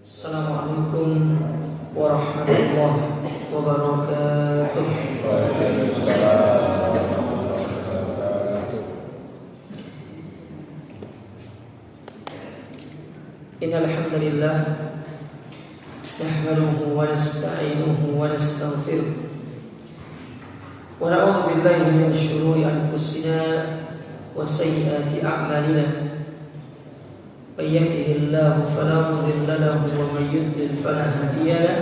Assalamualaikum warahmatullahi wabarakatuh. Innal hamdalillah nahmaduhu wa nasta'inuhu wa nastaghfiruh wa na'udzu billahi min shururi anfusina wa sayyiati a'malina. من يهده الله فلا مضل له ومن يضلل فلا هادي له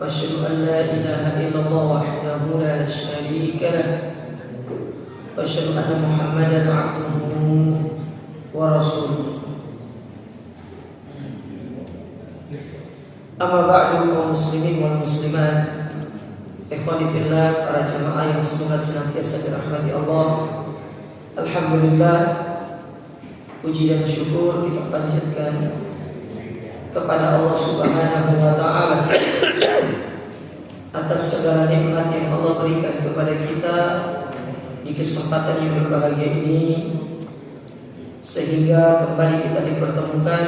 واشهد ان لا اله الا الله وحده لا شريك له واشهد ان محمدا عبده ورسوله. Amma ba'du, kaum muslimin wal muslimat, ikhwani fillah, para jamaah yang semoga senantiasa dirahmati Allah. Alhamdulillah, puji dan syukur kita panjatkan kepada Allah Subhanahu wa taala atas segala nikmat yang Allah berikan kepada kita di kesempatan yang berbahagia ini, sehingga kembali kita dipertemukan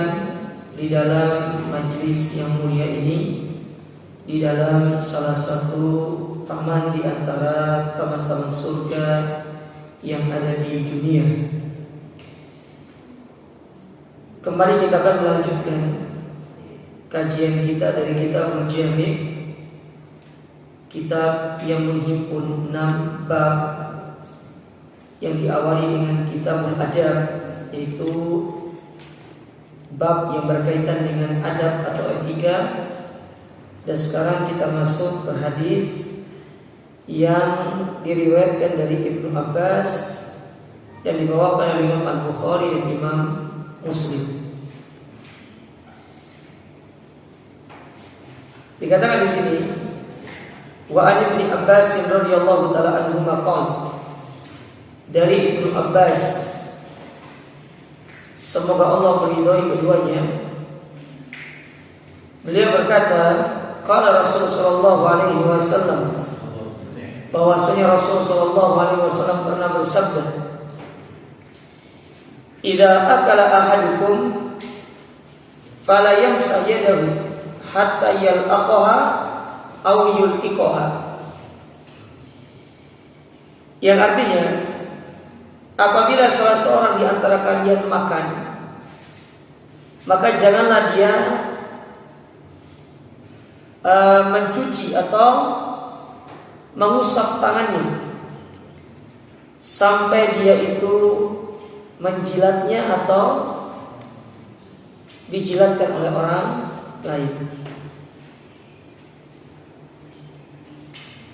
di dalam majelis yang mulia ini, di dalam salah satu taman di antara taman-taman surga yang ada di dunia. Kembali kita akan melanjutkan kajian kita dari kitab Al-Jami', kitab yang menghimpun 6 bab yang diawali dengan kitab Al-Adab, yaitu bab yang berkaitan dengan adab atau etika. Dan sekarang kita masuk ke hadis yang diriwayatkan dari Ibnu Abbas dan dibawakan oleh Imam Al-Bukhari dan Imam Muslim. Dikatakan di sini, wa an Ibnu Abbas radhiyallahu taala anhu maqal, dari Ibnu Abbas, semoga Allah meridhai keduanya, beliau berkata, qala Rasul sallallahu alaihi wasallam, bahwasanya Rasul sallallahu alaihi wasallam pernah bersabda, idza akala ahadukum fala yamsah yadahu hatta yalqaha aw yulqiqaha. Yang artinya, apabila salah seorang di antara kalian makan, maka janganlah dia mencuci atau mengusap tangannya sampai dia itu menjilatnya atau dijilatkan oleh orang lain.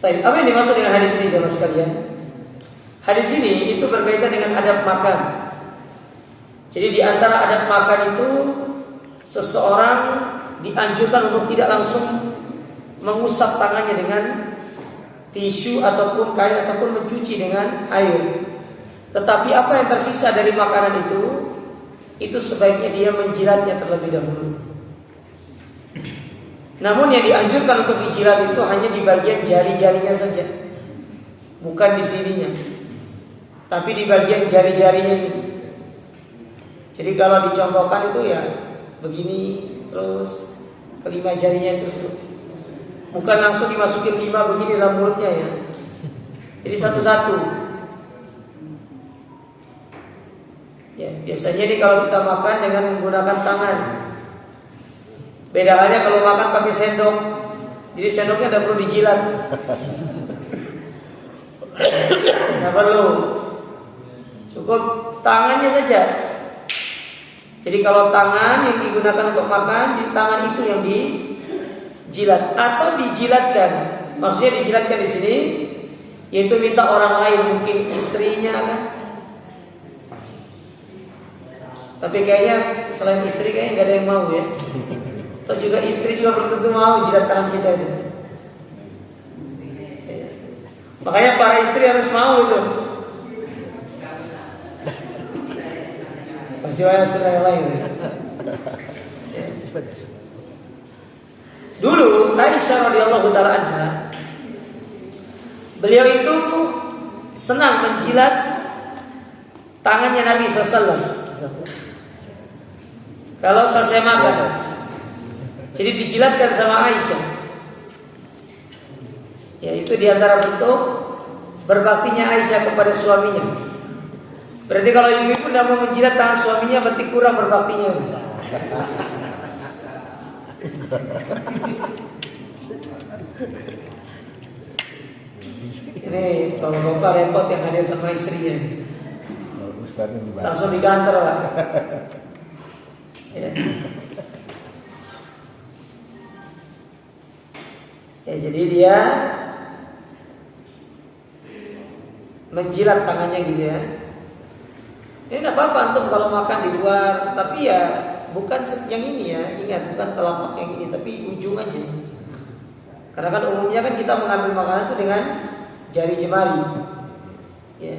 Baik, apa yang dimaksud dengan hadis ini, jemaah sekalian? Hadis ini itu berkaitan dengan adab makan. Jadi di antara adab makan itu, seseorang dianjurkan untuk tidak langsung mengusap tangannya dengan tisu ataupun kain ataupun mencuci dengan air. Tetapi apa yang tersisa dari makanan itu sebaiknya dia menjilatnya terlebih dahulu. Namun yang dianjurkan untuk dijilat itu hanya di bagian jari-jarinya saja, bukan di sininya, tapi di bagian jari-jarinya ini. Jadi kalau dicontohkan itu ya begini, terus kelima jarinya itu, bukan langsung dimasukin 5 begini dalam mulutnya ya. Jadi satu-satu. Ya, biasanya nih kalau kita makan dengan menggunakan tangan. Beda halnya kalau makan pakai sendok. Jadi sendoknya tidak perlu dijilat. Tidak perlu. Cukup tangannya saja. Jadi kalau tangan yang digunakan untuk makan, di tangan itu yang dijilat atau dijilatkan. Maksudnya dijilatkan di sini, yaitu minta orang lain, mungkin istrinya kan. Tapi kayaknya selain istri kayaknya nggak ada yang mau ya. Atau juga istri juga belum tentu mau jilat tangan kita itu. Makanya para istri harus mau itu. Masih banyak sudah yang lain. Dulu Aisyah radhiyallahu taala anha, beliau itu senang menjilat tangannya Nabi SAW. kalau selesai makan. Jadi dijilatkan sama Aisyah. Ya, itu diantara bentuk berbaktinya Aisyah kepada suaminya. Berarti kalau ibu-ibu tidak mau menjilat tangan suaminya, berarti kurang berbaktinya. Ini kalau bapak repot yang hadir sama istrinya, langsung di kantor Pak. Ya. Ya, jadi dia menjilat tangannya gitu ya. Ini tidak apa-apa antum kalau makan di luar, tapi ya bukan yang ini ya, ingat bukan telapak yang ini, tapi ujung aja. Karena kan umumnya kan kita mengambil makanan itu dengan jari jemari, ya,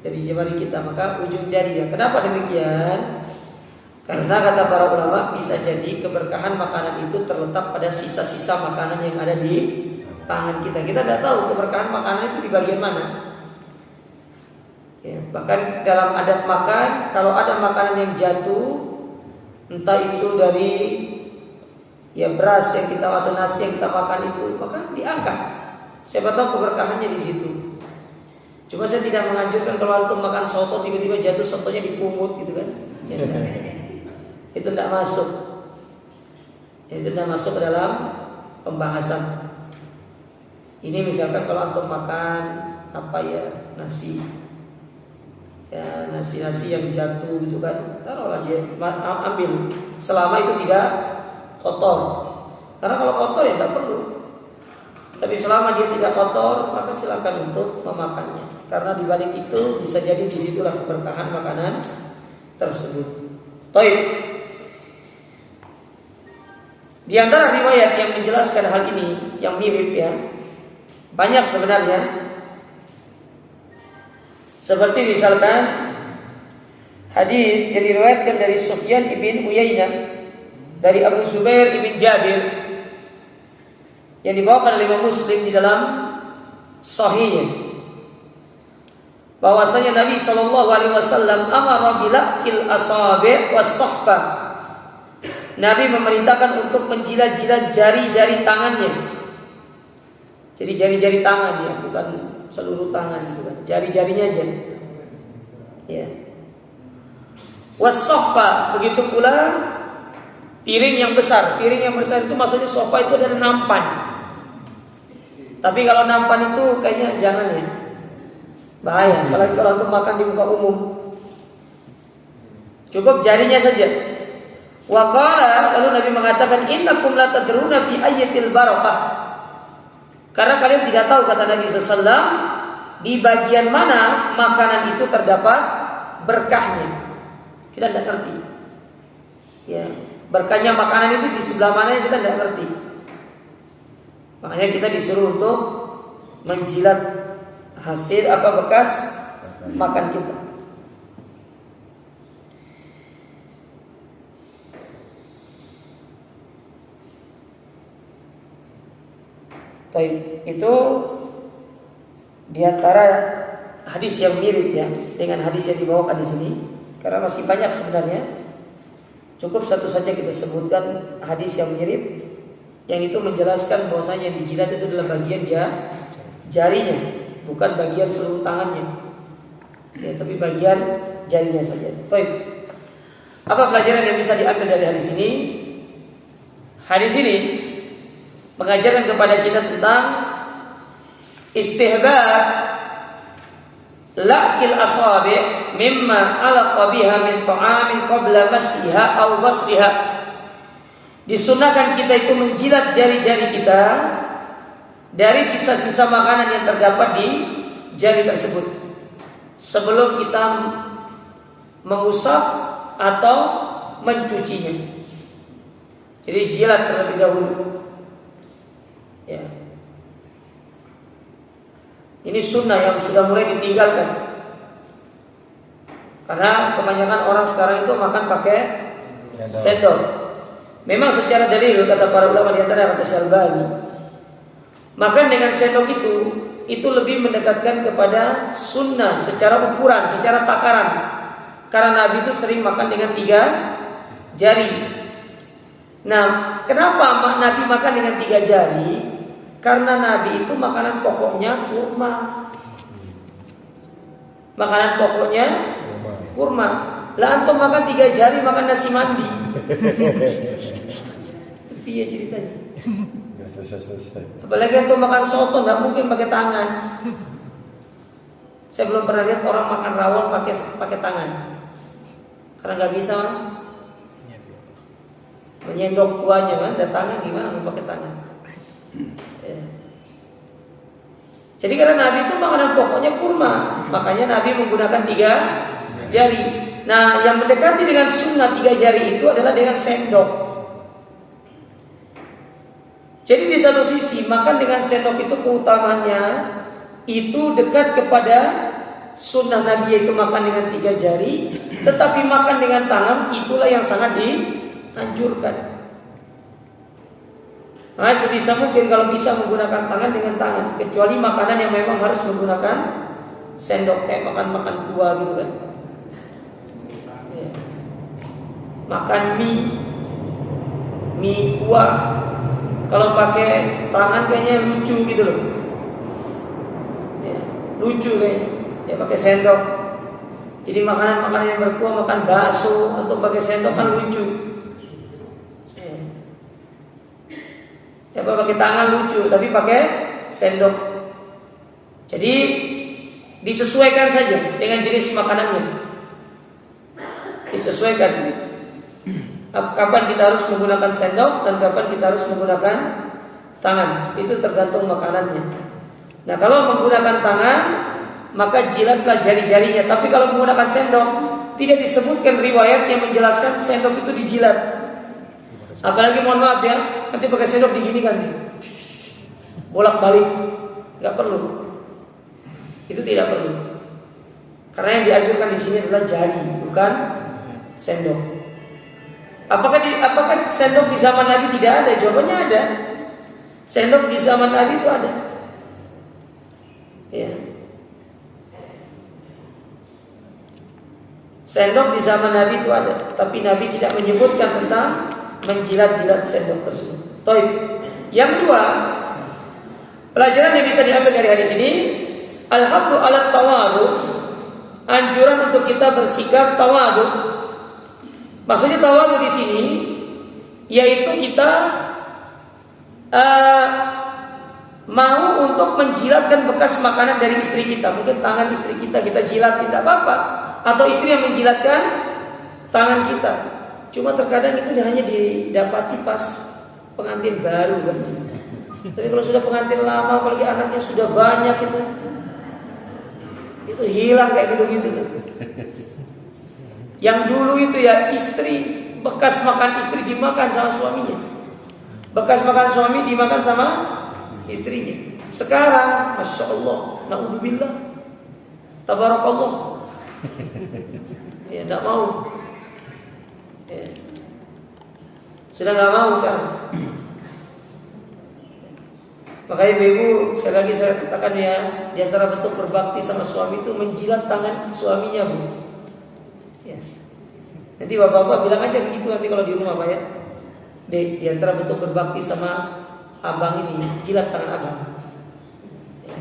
jari jemari kita, maka ujung jari ya. Kenapa demikian? Karena kata para ulama bisa jadi keberkahan makanan itu terletak pada sisa-sisa makanan yang ada di tangan kita. Kita tidak tahu keberkahan makanan itu di bagian mana. Ya, bahkan dalam adab makan, kalau ada makanan yang jatuh, entah itu dari ya beras yang kita atau nasi yang kita makan itu, maka diangkat. Siapa tahu keberkahannya di situ. Cuma saya tidak menganjurkan kalau antum makan soto tiba-tiba jatuh sotonya dipungut gitu kan. Ya, itu tidak masuk. Itu tidak masuk ke dalam pembahasan. Ini misalkan kalau antum makan apa ya, nasi. Ya, nasi-nasi yang jatuh gitu kan, taruhlah dia ambil selama itu tidak kotor. Karena kalau kotor ya tidak perlu. Tapi selama dia tidak kotor, maka silakan untuk memakannya. Karena di balik itu bisa jadi disitulah keberkahan makanan tersebut. Taib. Di antara riwayat yang menjelaskan hal ini yang mirip ya, banyak sebenarnya. Seperti misalkan hadis yang diriwayatkan dari Sufyan ibn Uyainah dari Abu Zubair ibn Jabir yang dibawakan oleh Imam Muslim di dalam Sahihnya, bahwasanya Nabi SAW amara bilakil asabi' was-sahfa. Nabi memerintahkan untuk menjilat-jilat jari-jari tangannya. Jadi jari-jari tangan ya, bukan seluruh tangan gitu kan, jari-jarinya aja. Ya. Was-sahfa, begitu pula piring yang besar. Piring yang besar itu maksudnya sofa itu ada nampan. Tapi kalau nampan itu kayaknya jangan ya, bahaya. Apalagi kalau untuk makan di muka umum. Cukup jarinya saja. Wa qala, lalu Nabi mengatakan innakum la tadruna fi ayyatil barakah. Karena kalian tidak tahu, kata Nabi SAW, di bagian mana makanan itu terdapat berkahnya. Kita tidak ngerti. Ya, berkahnya makanan itu di sebelah mana kita tidak ngerti. Makanya kita disuruh untuk menjilat hasil apa bekas makan kita. Itu diantara hadis yang mirip ya dengan hadis yang dibawakan di sini, karena masih banyak sebenarnya. Cukup satu saja kita sebutkan hadis yang mirip, yang itu menjelaskan bahwasanya yang dijilat itu adalah bagian jarinya, bukan bagian seluruh tangannya. Ya, tapi bagian jarinya saja. Apa pelajaran yang bisa diambil dari hadis ini? Hadis ini mengajarkan kepada kita tentang istihbab lakil asabi' mimma alaqa biha min ta'amin qabla masliha aw basriha. Disunahkan kita itu menjilat jari-jari kita dari sisa-sisa makanan yang terdapat di jari tersebut sebelum kita mengusap atau mencucinya. Jadi jilat terlebih dahulu. Ya. Ini sunnah yang sudah mulai ditinggalkan. Karena kebanyakan orang sekarang itu makan pakai sendok. Memang secara dalil kata para ulama di antara kata Syalbani, makan dengan sendok itu lebih mendekatkan kepada sunnah secara ukuran, secara takaran. Karena Nabi itu sering makan dengan 3 jari. Nah, kenapa Nabi makan dengan 3 jari? Karena Nabi itu makanan pokoknya kurma. Makanan pokoknya kurma. Lah antum makan 3 jari makan nasi mandi. Tapi ya ceritanya. Apalagi antum makan soto nggak mungkin pakai tangan. Saya belum pernah lihat orang makan rawon pakai tangan. Karena nggak bisa menyendok kuahnya kan, dan tangan gimana mau pakai tangan. Ya. Jadi karena Nabi itu makanan pokoknya kurma, makanya Nabi menggunakan 3 jari. Nah, yang mendekati dengan sunnah 3 jari itu adalah dengan sendok. Jadi di satu sisi makan dengan sendok itu keutamanya itu dekat kepada sunnah Nabi, yaitu makan dengan 3 jari. Tetapi makan dengan tangan itulah yang sangat dianjurkan. Nah, sebisa mungkin kalau bisa menggunakan tangan dengan tangan, kecuali makanan yang memang harus menggunakan sendok, kayak makan buah gitu kan. Ya. Makan mie kuah, kalau pakai tangan kayaknya lucu gitu loh. Ya, lucu kayaknya. Ya pakai sendok. Jadi makanan yang berkuah, makan bakso atau pakai sendok kan lucu. Ya pakai tangan lucu, tapi pakai sendok. Jadi disesuaikan saja dengan jenis makanannya. Disesuaikan. Kapan kita harus menggunakan sendok dan kapan kita harus menggunakan tangan. Itu tergantung makanannya. Nah, kalau menggunakan tangan, maka jilatlah jari-jarinya. Tapi kalau menggunakan sendok, tidak disebutkan riwayat yang menjelaskan sendok itu dijilat. Apalagi mohon maaf ya, nanti pakai sendok diginikan nih, bolak-balik, nggak perlu. Itu tidak perlu. Karena yang diajukan di sini adalah jari, bukan sendok. Apakah sendok di zaman Nabi tidak ada? Jawabannya ada. Sendok di zaman Nabi itu ada. Ya. Sendok di zaman Nabi itu ada, tapi Nabi tidak menyebutkan tentang menjilat-jilat sendok tersebut. Baik. Yang kedua, pelajaran yang bisa diambil dari hadis ini, al-haqqu 'ala tawadu, anjuran untuk kita bersikap tawadu. Maksudnya tawadu di sini yaitu kita mau untuk menjilatkan bekas makanan dari istri kita. Mungkin tangan istri kita jilat, tidak apa-apa. Atau istri yang menjilatkan tangan kita. Cuma terkadang itu hanya didapati pas pengantin baru kan. Tapi kalau sudah pengantin lama, apalagi anaknya sudah banyak itu hilang kayak gitu-gitu kan. Yang dulu itu ya istri, bekas makan istri dimakan sama suaminya. Bekas makan suami dimakan sama istrinya. Sekarang, Masya Allah, na'udzubillah, tabarakallah, ya tidak mau. Ya. Sudah nggak mau sekarang. Makanya ibu, sekali lagi saya katakan ya, di antara bentuk berbakti sama suami itu menjilat tangan suaminya, Bu. Ya. Nanti bapak-bapak bilang aja begitu nanti kalau di rumah Pak ya. Di antara bentuk berbakti sama abang ini, jilat tangan abang. Ya.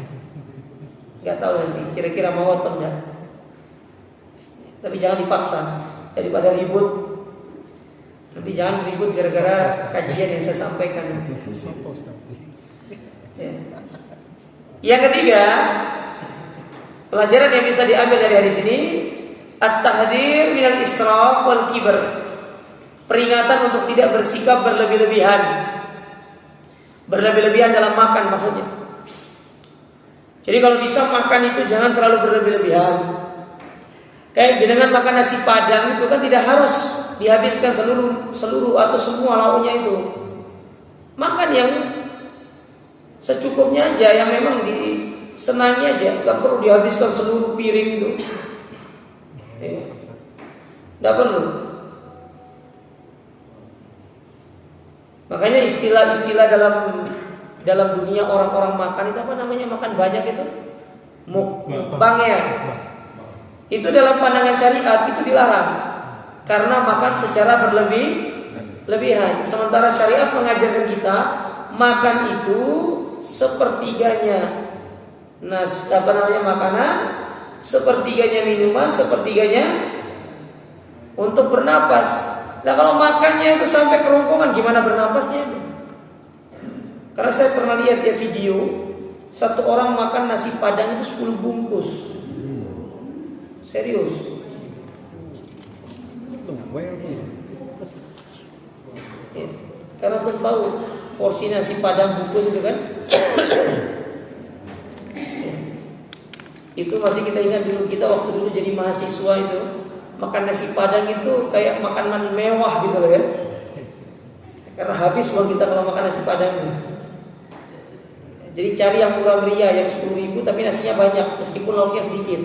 Gak tahu nanti kira-kira mau atau enggak. Tapi jangan dipaksa, daripada ribut. Nanti jangan ribut gara-gara kajian yang saya sampaikan. Ya. Yang ketiga, pelajaran yang bisa diambil dari hadis ini, at-tahdhir minal israf wal kibr. Peringatan untuk tidak bersikap berlebih-lebihan. Berlebih-lebihan dalam makan maksudnya. Jadi kalau bisa makan itu jangan terlalu berlebih-lebihan. Kayak jenengan makan nasi padang itu kan tidak harus dihabiskan seluruh atau semua lauknya itu. Makan yang secukupnya aja, yang memang disenangi aja, nggak perlu dihabiskan seluruh piring itu. Nggak perlu. Makanya istilah-istilah dalam dunia orang-orang makan itu apa namanya, makan banyak itu mukbang ya. Itu dalam pandangan syariat itu dilarang. karena makan secara berlebihan. Sementara syariat mengajarkan kita makan itu sepertiganya makanan, sepertiganya minuman, sepertiganya untuk bernapas. Nah kalau makannya itu sampai kerongkongan, gimana bernapasnya? Karena saya pernah lihat ya video, satu orang makan nasi padang itu 10 bungkus. Serius. Ya, karena untuk tahu porsi nasi padang bungkus itu kan. Itu masih kita ingat dulu, kita waktu dulu jadi mahasiswa itu makan nasi padang itu kayak makanan mewah gitu loh ya. Karena habis uang kita kalau makan nasi padang itu. Jadi cari yang murah meriah, yang 10.000 tapi nasinya banyak meskipun lauknya sedikit.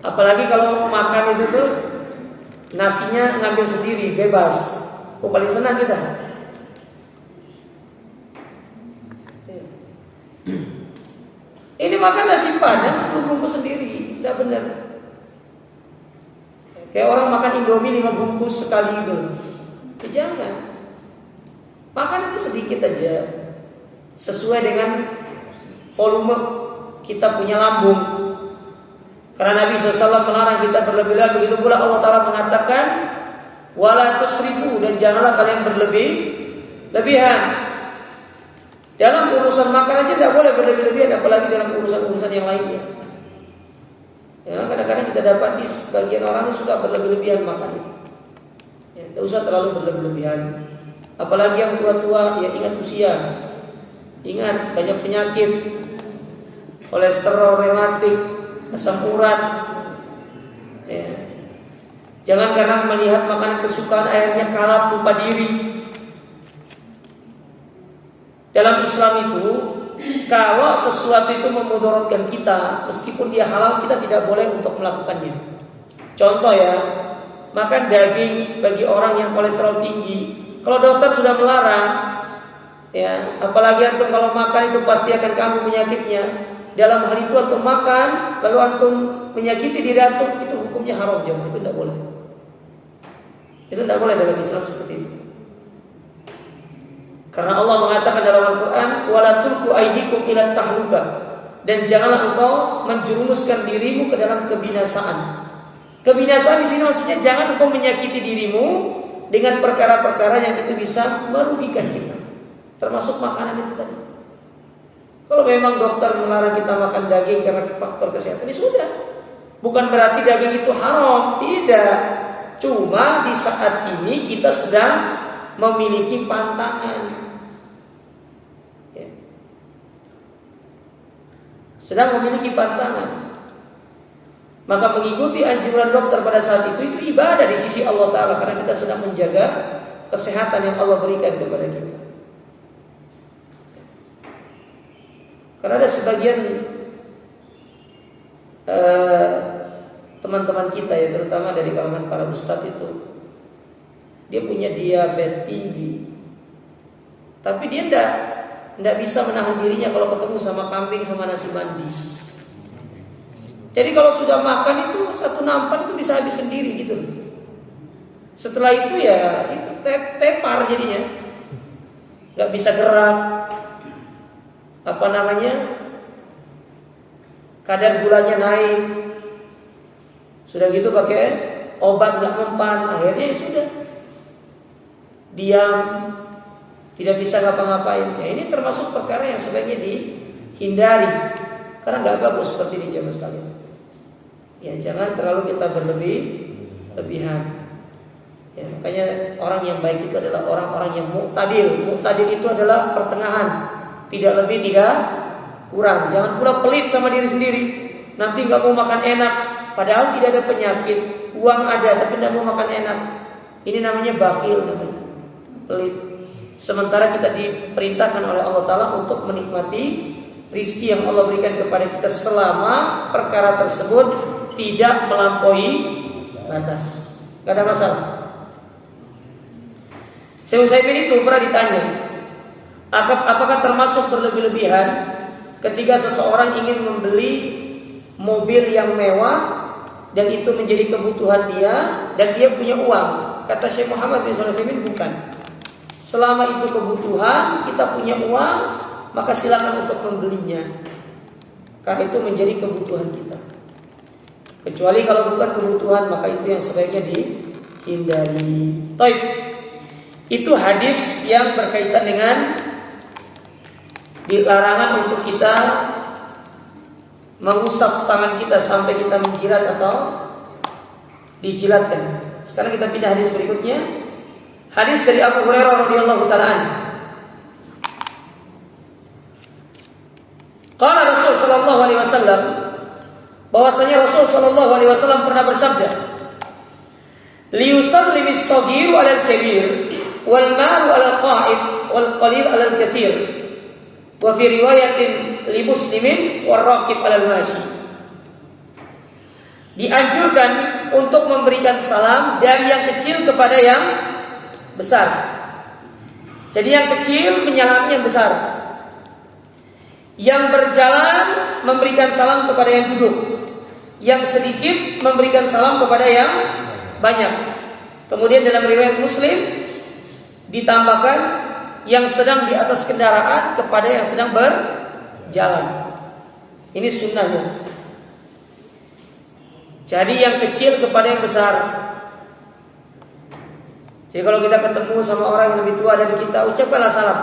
Apalagi kalau makan itu tuh nasinya ngambil sendiri, bebas. Paling senang kita. Ini makan nasi padang 10 bungkus sendiri, tidak benar. Kayak orang makan Indomie 5 bungkus sekali itu. Jangan. Makan itu sedikit aja, sesuai dengan volume kita punya lambung. Karena Nabi SAW melarang kita berlebihan. Begitu pula Allah Ta'ala mengatakan wala tusrifu, dan janganlah kalian berlebihan. Dalam urusan makan aja tidak boleh berlebihan, apalagi dalam urusan-urusan yang lainnya. Ya, kadang-kadang kita dapat di sebagian orang itu suka berlebihan makan itu. Ya, tidak usah terlalu berlebihan. Apalagi yang tua-tua, ya ingat usia, ingat banyak penyakit, kolesterol, rematik, asam urat. Ya. Jangan karena melihat makanan kesukaan akhirnya kalap, lupa diri. Dalam Islam itu, kalau sesuatu itu memudaratkan kita, meskipun dia halal, kita tidak boleh untuk melakukannya. Contoh ya, makan daging bagi orang yang kolesterol tinggi. Kalau dokter sudah melarang, ya, apalagi antum kalau makan itu pasti akan kambuh penyakitnya. Dalam hal itu antum makan, lalu antum menyakiti diri antum, itu hukumnya haram, jemaah. Itu tidak boleh. Itu tidak boleh dalam Islam seperti itu. Karena Allah mengatakan dalam Al-Quran, wala tulqu aydikum ila tahluka, dan janganlah engkau menjerumuskan dirimu ke dalam kebinasaan. Kebinasaan di sini maksudnya jangan engkau menyakiti dirimu dengan perkara-perkara yang itu bisa merugikan kita, termasuk makanan itu tadi. Kalau memang dokter melarang kita makan daging karena faktor kesehatan, ini sudah. Bukan berarti daging itu haram, tidak. Cuma di saat ini kita sedang memiliki pantangan. Ya. Sedang memiliki pantangan. Maka mengikuti anjuran dokter pada saat itu ibadah di sisi Allah Ta'ala, karena kita sedang menjaga kesehatan yang Allah berikan kepada kita. Karena ada sebagian teman-teman kita ya, terutama dari kalangan para ustadz itu, dia punya diabetes tinggi, tapi dia tidak bisa menahan dirinya kalau ketemu sama kambing sama nasi mandi. Jadi kalau sudah makan itu satu nampan itu bisa habis sendiri gitu. Setelah itu ya itu tepar jadinya, nggak bisa gerak. Kadar gulanya naik. Sudah gitu pakai obat nggak mempan, akhirnya ya sudah diam, tidak bisa ngapa-ngapain. Ya ini termasuk perkara yang sebaiknya dihindari, karena nggak bagus seperti ini jemaah sekalian. Ya jangan terlalu kita berlebihan. Ya, makanya orang yang baik itu adalah orang-orang yang mu'tadil. Mu'tadil itu adalah pertengahan, tidak lebih tidak kurang. Jangan pula pelit sama diri sendiri. Nanti nggak mau makan enak, padahal tidak ada penyakit, uang ada tapi tidak mau makan enak. Ini namanya bakhil, namanya pelit. Sementara kita diperintahkan oleh Allah Ta'ala untuk menikmati rizki yang Allah berikan kepada kita selama perkara tersebut tidak melampaui batas. Gak ada masalah. Syekh Utsaimin itu pernah ditanya, apakah termasuk berlebih-lebihan ketika seseorang ingin membeli mobil yang mewah dan itu menjadi kebutuhan dia dan dia punya uang. Kata Syekh Muhammad bin Shalih Al-Utsaimin, bukan. Selama itu kebutuhan, kita punya uang, maka silakan untuk membelinya. Karena itu menjadi kebutuhan kita. Kecuali kalau bukan kebutuhan, maka itu yang sebaiknya dihindari. Taib. Itu hadis yang berkaitan dengan dilarangan untuk kita mengusap tangan kita sampai kita menjilat atau dijilatkan. Sekarang kita pindah hadis berikutnya. Hadis dari Abu Hurairah radhiyallahu taala anhu. Qala Rasul sallallahu alaihi wasallam, bahwasanya Rasul sallallahu alaihi wasallam pernah bersabda, "Liyusallimu as-saghiru 'alal kabir wal ma'ru 'alal qa'id wal qalil 'alal katsir." Wa fi riwayatin li muslimin war raqib 'alal mashi. Dianjurkan untuk memberikan salam dari yang kecil kepada yang besar. Jadi yang kecil menyalami yang besar. Yang berjalan memberikan salam kepada yang duduk. Yang sedikit memberikan salam kepada yang banyak. Kemudian dalam riwayat Muslim ditambahkan yang sedang di atas kendaraan kepada yang sedang berjalan. Ini sunnahnya. Jadi yang kecil kepada yang besar. Jadi kalau kita ketemu sama orang yang lebih tua dari kita, ucapkanlah salam.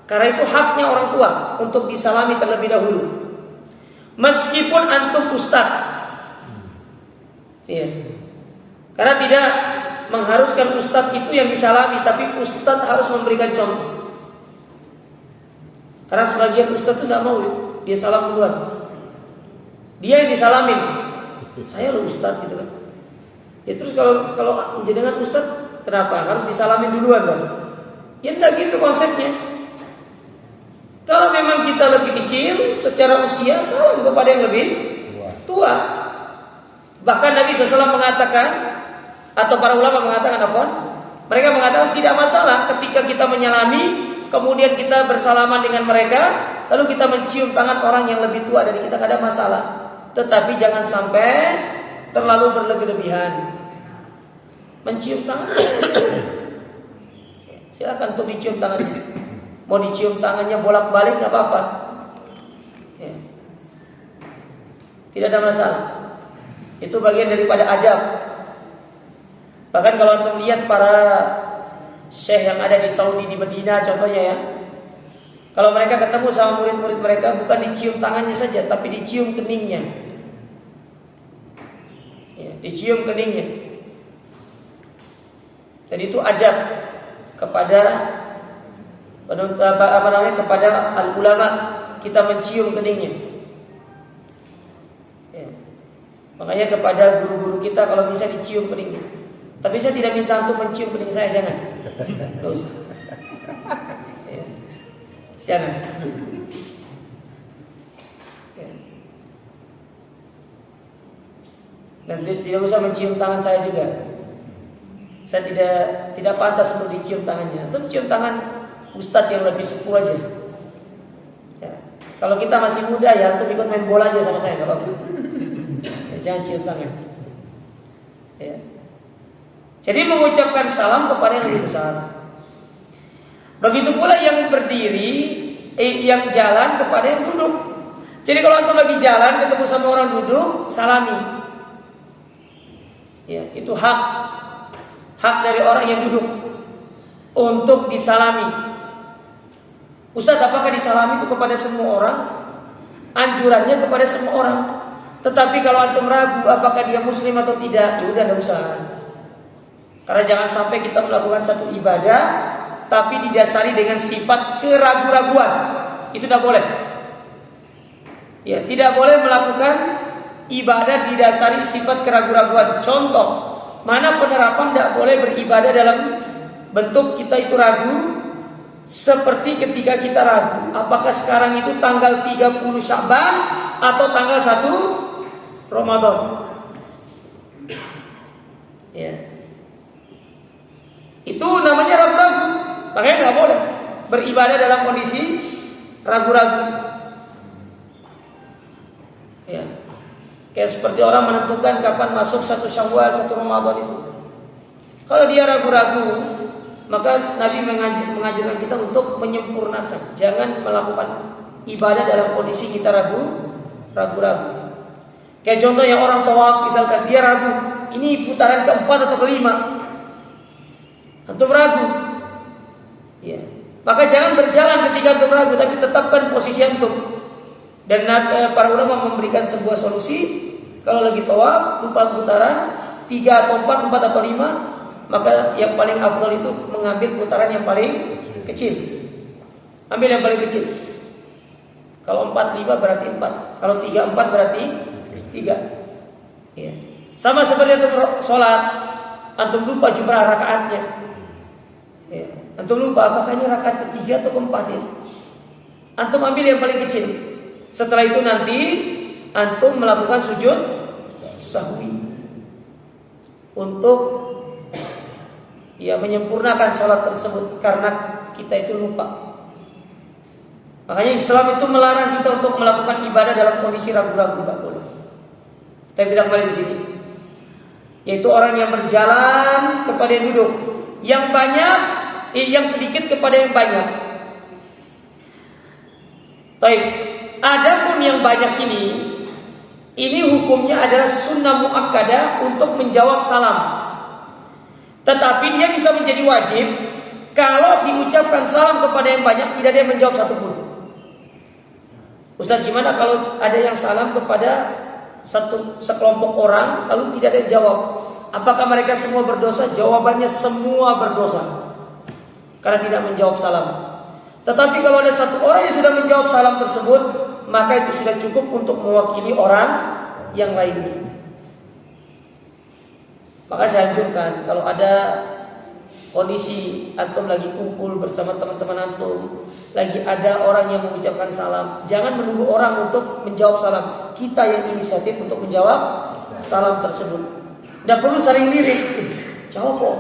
Karena itu haknya orang tua untuk disalami terlebih dahulu. Meskipun antum ustaz. Iya. Karena tidak mengharuskan ustaz itu yang disalami, tapi ustaz harus memberikan contoh. Karena sebagian ustaz itu tidak mau dia salam duluan. Dia yang disalamin. Saya lo ustaz gitu kan. Ya terus kalau jenengan ustaz, kenapa harus disalamin duluan kan? Ya tidak gitu konsepnya. Kalau memang kita lebih kecil secara usia, salam kepada yang lebih tua. Bahkan Nabi SAW mengatakan, atau para ulama mengatakan, mereka mengatakan tidak masalah ketika kita menyalami, kemudian kita bersalaman dengan mereka, lalu kita mencium tangan orang yang lebih tua dari kita, tidak ada masalah. Tetapi jangan sampai terlalu berlebih-lebihan. Mencium tangan, silakan untuk dicium tangannya. Mau dicium tangannya bolak-balik nggak apa-apa, ya. Tidak ada masalah. Itu bagian daripada adab. Bahkan kalau antum lihat para syekh yang ada di Saudi, di Medina contohnya ya, kalau mereka ketemu sama murid-murid mereka, bukan dicium tangannya saja, tapi dicium keningnya, ya, dicium keningnya. Dan itu adab kepada kepada al-ulama, kita mencium keningnya. Ya. Makanya kepada guru-guru kita kalau bisa dicium keningnya. Tapi saya tidak minta untuk mencium kening saya, jangan. Terus. Ya. Jangan. Ya. Dan tidak usah mencium tangan saya juga. Saya tidak pantas untuk dicium tangannya. Untuk cium tangan ustadz yang lebih sepuh aja. Ya. Kalau kita masih muda ya, untuk ikut main bola aja sama saya, nggak apa-apa. Ya, jangan cium tangan. Ya. Jadi mengucapkan salam kepada yang lebih besar. Begitu pula yang berdiri, yang jalan kepada yang duduk. Jadi kalau antum lagi jalan ketemu sama orang duduk, salami. Ya, itu hak dari orang yang duduk untuk disalami. Ustaz, apakah disalami itu kepada semua orang? Anjurannya kepada semua orang. Tetapi kalau antum ragu apakah dia muslim atau tidak, ya udah enggak usah. Karena jangan sampai kita melakukan satu ibadah tapi didasari dengan sifat keraguan-raguan. Itu tidak boleh. Ya, tidak boleh melakukan ibadah didasari sifat keraguan-raguan. Contoh, mana penerapan tidak boleh beribadah dalam bentuk kita itu ragu. Seperti ketika kita ragu, apakah sekarang itu tanggal 30 Sya'ban atau tanggal 1 Ramadan. Ya. Itu namanya ragu-ragu. Makanya nggak boleh beribadah dalam kondisi ragu-ragu. Ya. Kayak seperti orang menentukan kapan masuk 1 Syawal, 1 Ramadan itu. Kalau dia ragu-ragu, maka Nabi mengajarkan kita untuk menyempurnakan. Jangan melakukan ibadah dalam kondisi kita ragu-ragu. Kayak contoh yang orang tawaf, misalkan dia ragu, ini putaran keempat atau kelima, antum ragu, ya. Maka jangan berjalan ketika antum ragu, tapi tetapkan posisi antum. Dan para ulama memberikan sebuah solusi. Kalau lagi tawaf lupa putaran 3 atau 4 atau 5, maka yang paling afdal itu mengambil putaran yang paling kecil. Ambil yang paling kecil. Kalau 4 5 berarti 4. Kalau 3 4 berarti 3. Ya. Sama seperti antum sholat, antum lupa jumlah rakaatnya. Ya. Antum lupa apakah ini rakaat ketiga atau keempat ya. Antum ambil yang paling kecil. Setelah itu nanti antum melakukan sujud sahwi untuk menyempurnakan sholat tersebut karena kita itu lupa. Makanya Islam itu melarang kita untuk melakukan ibadah dalam kondisi ragu-ragu, tak boleh. Kita bilang kembali di sini, yaitu orang yang berjalan kepada yang duduk, yang banyak, yang sedikit kepada yang banyak. Baik. Adapun yang banyak ini hukumnya adalah sunnah muakkadah untuk menjawab salam. Tetapi dia bisa menjadi wajib kalau diucapkan salam kepada yang banyak tidak ada yang menjawab satupun. Ustaz, gimana kalau ada yang salam kepada sekelompok orang lalu tidak ada yang jawab? Apakah mereka semua berdosa? Jawabannya semua berdosa karena tidak menjawab salam. Tetapi kalau ada satu orang yang sudah menjawab salam tersebut, maka itu sudah cukup untuk mewakili orang yang lainnya. Maka saya anjurkan kalau ada kondisi antum lagi kumpul bersama teman-teman antum, lagi ada orang yang mengucapkan salam, jangan menunggu orang untuk menjawab salam. Kita yang inisiatif untuk menjawab salam tersebut. Tidak perlu saling lirik. Jawab kok.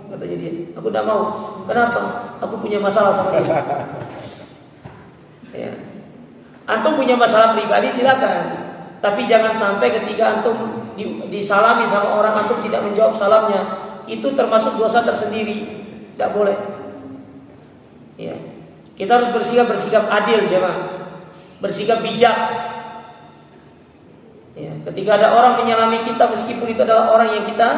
Katanya dia, aku tidak mau. Kenapa? Aku punya masalah sama dia. Ya. Antum punya masalah pribadi silakan, tapi jangan sampai ketika antum disalami sama orang antum tidak menjawab salamnya, itu termasuk dosa tersendiri. Tidak boleh. Ya. Kita harus bersikap adil, jemaah. Bersikap bijak. Ya. Ketika ada orang menyalami kita meskipun itu adalah orang yang kita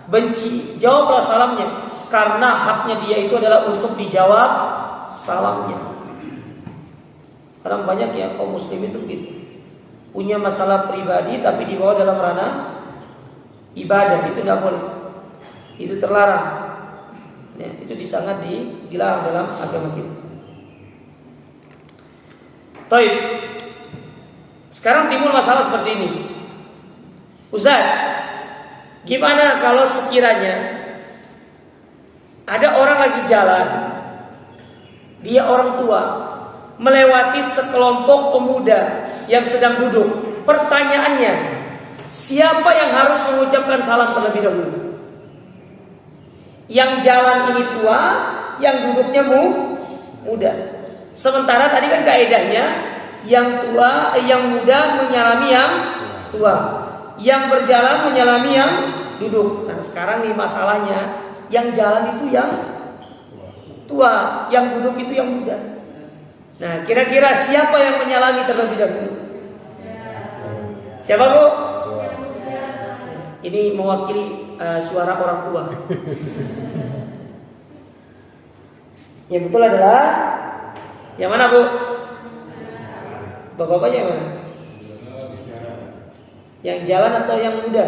benci, jawablah salamnya, karena haknya dia itu adalah untuk dijawab salamnya. Orang banyak ya kaum muslim itu gitu, punya masalah pribadi tapi dibawa dalam ranah ibadah, itu tidak boleh, itu terlarang. Ya, itu sangat dilarang dalam agama kita. Baik. Sekarang timbul masalah seperti ini. Ustaz, gimana kalau sekiranya ada orang lagi jalan, dia orang tua, melewati sekelompok pemuda yang sedang duduk. Pertanyaannya, siapa yang harus mengucapkan salam terlebih dahulu? Yang jalan ini tua, yang duduknya muda. Sementara tadi kan kaedahnya yang tua, yang muda menyalami yang tua, yang berjalan menyalami yang duduk. Nah sekarang nih masalahnya, yang jalan itu yang tua, yang duduk itu yang muda. Nah, kira-kira siapa yang menyalami terlebih dahulu? Siapa, Bu? Ini mewakili suara orang tua. Yang betul adalah yang mana, Bu? Bapak-bapaknya yang mana? Yang jalan atau yang muda?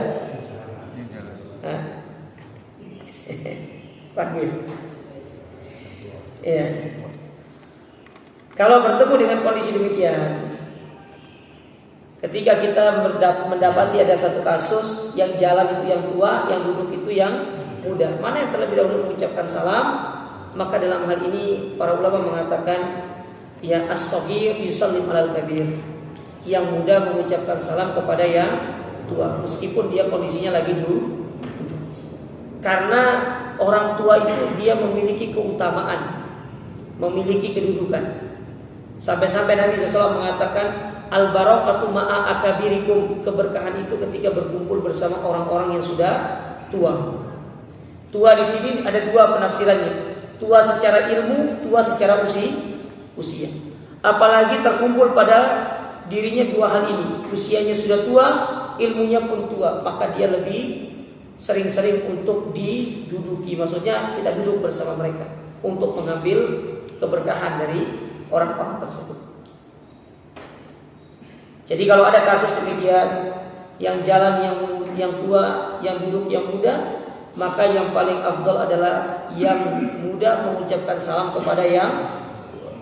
Panggil. Iya. Kalau bertemu dengan kondisi demikian, ketika kita mendapati ada satu kasus yang jalan itu yang tua, yang duduk itu yang muda, mana yang terlebih dahulu mengucapkan salam? Maka dalam hal ini para ulama mengatakan, ya as-shaghir yusallim alal kabir. Yang muda mengucapkan salam kepada yang tua, meskipun dia kondisinya lagi duduk. Karena orang tua itu dia memiliki keutamaan, memiliki kedudukan. Sampai-sampai Nabi SAW mengatakan, al-barakatu ma'a akabirikum, keberkahan itu ketika berkumpul bersama orang-orang yang sudah tua. Tua di sini ada dua penafsirannya. Tua secara ilmu, tua secara usia. Apalagi terkumpul pada dirinya dua hal ini. Usianya sudah tua, ilmunya pun tua, maka dia lebih sering-sering untuk diduduki. Maksudnya kita duduk bersama mereka untuk mengambil keberkahan dari orang-orang tersebut. Jadi kalau ada kasus demikian, yang jalan yang tua, yang duduk yang muda, maka yang paling afdal adalah yang muda mengucapkan salam kepada yang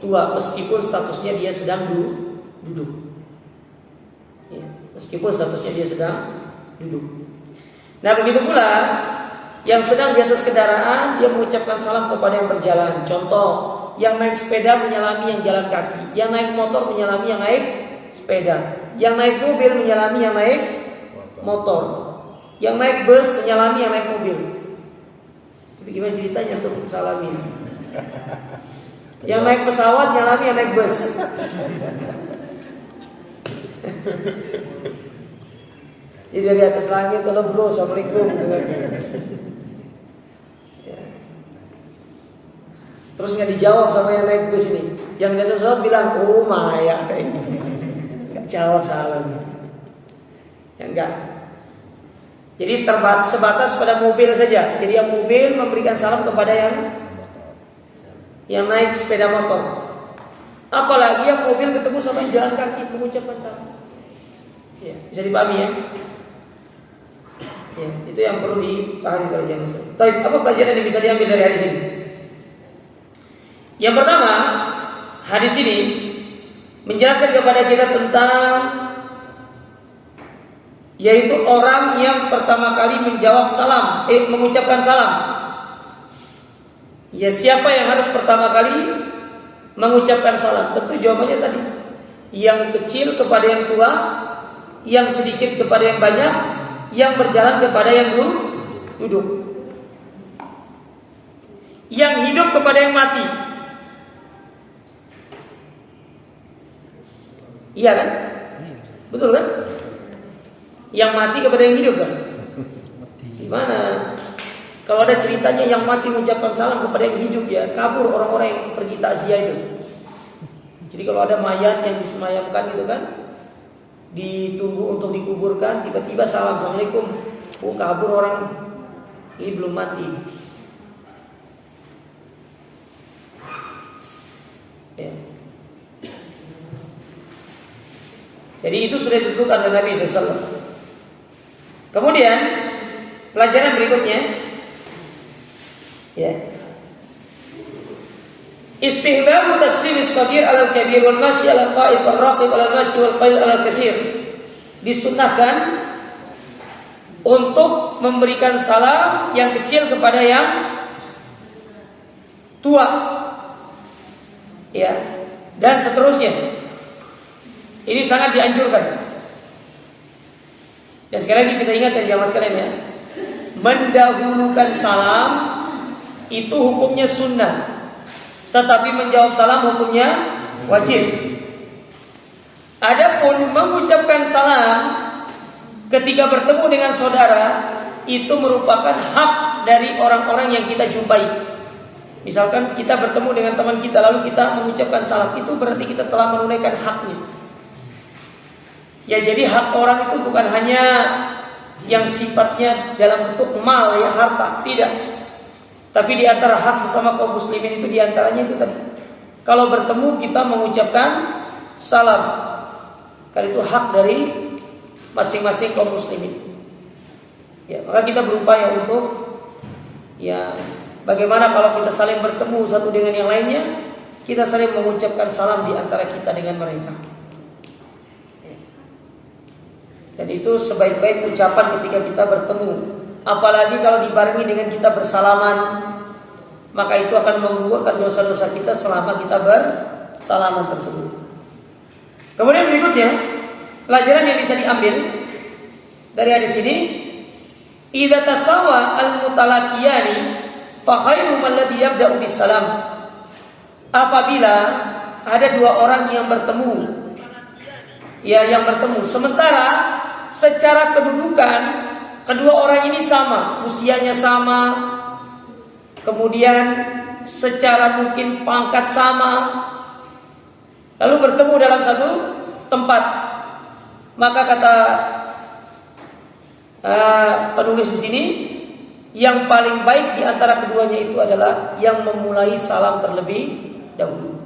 tua, meskipun statusnya dia sedang duduk. Ya, meskipun statusnya dia sedang duduk. Nah begitu pula yang sedang di atas kendaraan, dia mengucapkan salam kepada yang berjalan. Contoh, yang naik sepeda menyalami yang jalan kaki, yang naik motor menyalami yang naik sepeda, yang naik mobil menyalami yang naik motor, yang naik bus menyalami yang naik mobil. Tapi gimana ceritanya untuk salami? Yang naik pesawat menyalami yang naik bus. Jadi dari atas langit, kalau bro, assalamualaikum. Ya. Terus nggak dijawab sama yang naik bus ini. Yang di atas pesawat bilang, oh Maya, nggak jawab salam. Ya enggak. Jadi sebatas pada mobil saja. Jadi yang mobil memberikan salam kepada yang naik sepeda motor. Apalagi yang mobil ketemu sama yang jalan kaki mengucapkan salam. Ya, bisa dipahami ya? Ya, itu yang perlu dipahami oleh jamaah sekalian. Baik, apa pelajaran yang bisa diambil dari hadis ini? Yang pertama, hadis ini menjelaskan kepada kita tentang yaitu orang yang pertama kali menjawab salam, mengucapkan salam. Ya, siapa yang harus pertama kali mengucapkan salam? Tentu jawabannya tadi, yang kecil kepada yang tua, yang sedikit kepada yang banyak, yang berjalan kepada yang duduk, yang hidup kepada yang mati. Iya kan? Betul kan? Yang mati kepada yang hidup kan? Gimana? Kalau ada ceritanya yang mati mengucapkan salam kepada yang hidup, ya kabur orang-orang yang pergi takziah itu. Jadi kalau ada mayat yang disemayamkan gitu kan, ditunggu untuk dikuburkan, tiba-tiba salam, assalamualaikum, oh kabur orang, ini belum mati. Ya. Jadi itu sudah ditentukan oleh Nabi SAW. Kemudian pelajaran berikutnya, ya, istihbabu taslimis saghir alal kabir wal masyi alal qa'id wal raqib alal masyi wal qail alal katsir. Disunnahkan untuk memberikan salam yang kecil kepada yang tua, ya, dan seterusnya. Ini sangat dianjurkan. Dan sekali lagi kita ingatkan jamaah sekalian ya, mendahulukan salam itu hukumnya sunnah, tetapi menjawab salam hukumnya wajib. Adapun mengucapkan salam ketika bertemu dengan saudara itu merupakan hak dari orang-orang yang kita jumpai. Misalkan kita bertemu dengan teman kita lalu kita mengucapkan salam, itu berarti kita telah menunaikan haknya. Ya, jadi hak orang itu bukan hanya yang sifatnya dalam bentuk mal, ya, harta, tidak. Tapi di antara hak sesama kaum muslimin itu diantaranya itu tadi. Kalau bertemu kita mengucapkan salam, karena itu hak dari masing-masing kaum muslimin. Ya, maka kita berupaya untuk, ya, bagaimana kalau kita saling bertemu satu dengan yang lainnya, kita saling mengucapkan salam di antara kita dengan mereka. Dan itu sebaik-baik ucapan ketika kita bertemu. Apalagi kalau dibarengi dengan kita bersalaman, maka itu akan menggugurkan dosa-dosa kita selama kita bersalaman tersebut. Kemudian berikutnya, pelajaran yang bisa diambil dari hadis ini, idza tasawa al-mutalaqiyani fa khairum alladhi yabda'u bis-salam. Apabila ada dua orang yang bertemu ya yang bertemu. Sementara secara kedudukan kedua orang ini sama, usianya sama, kemudian secara mungkin pangkat sama, lalu bertemu dalam satu tempat. Maka kata penulis di sini, yang paling baik di antara keduanya itu adalah yang memulai salam terlebih dahulu.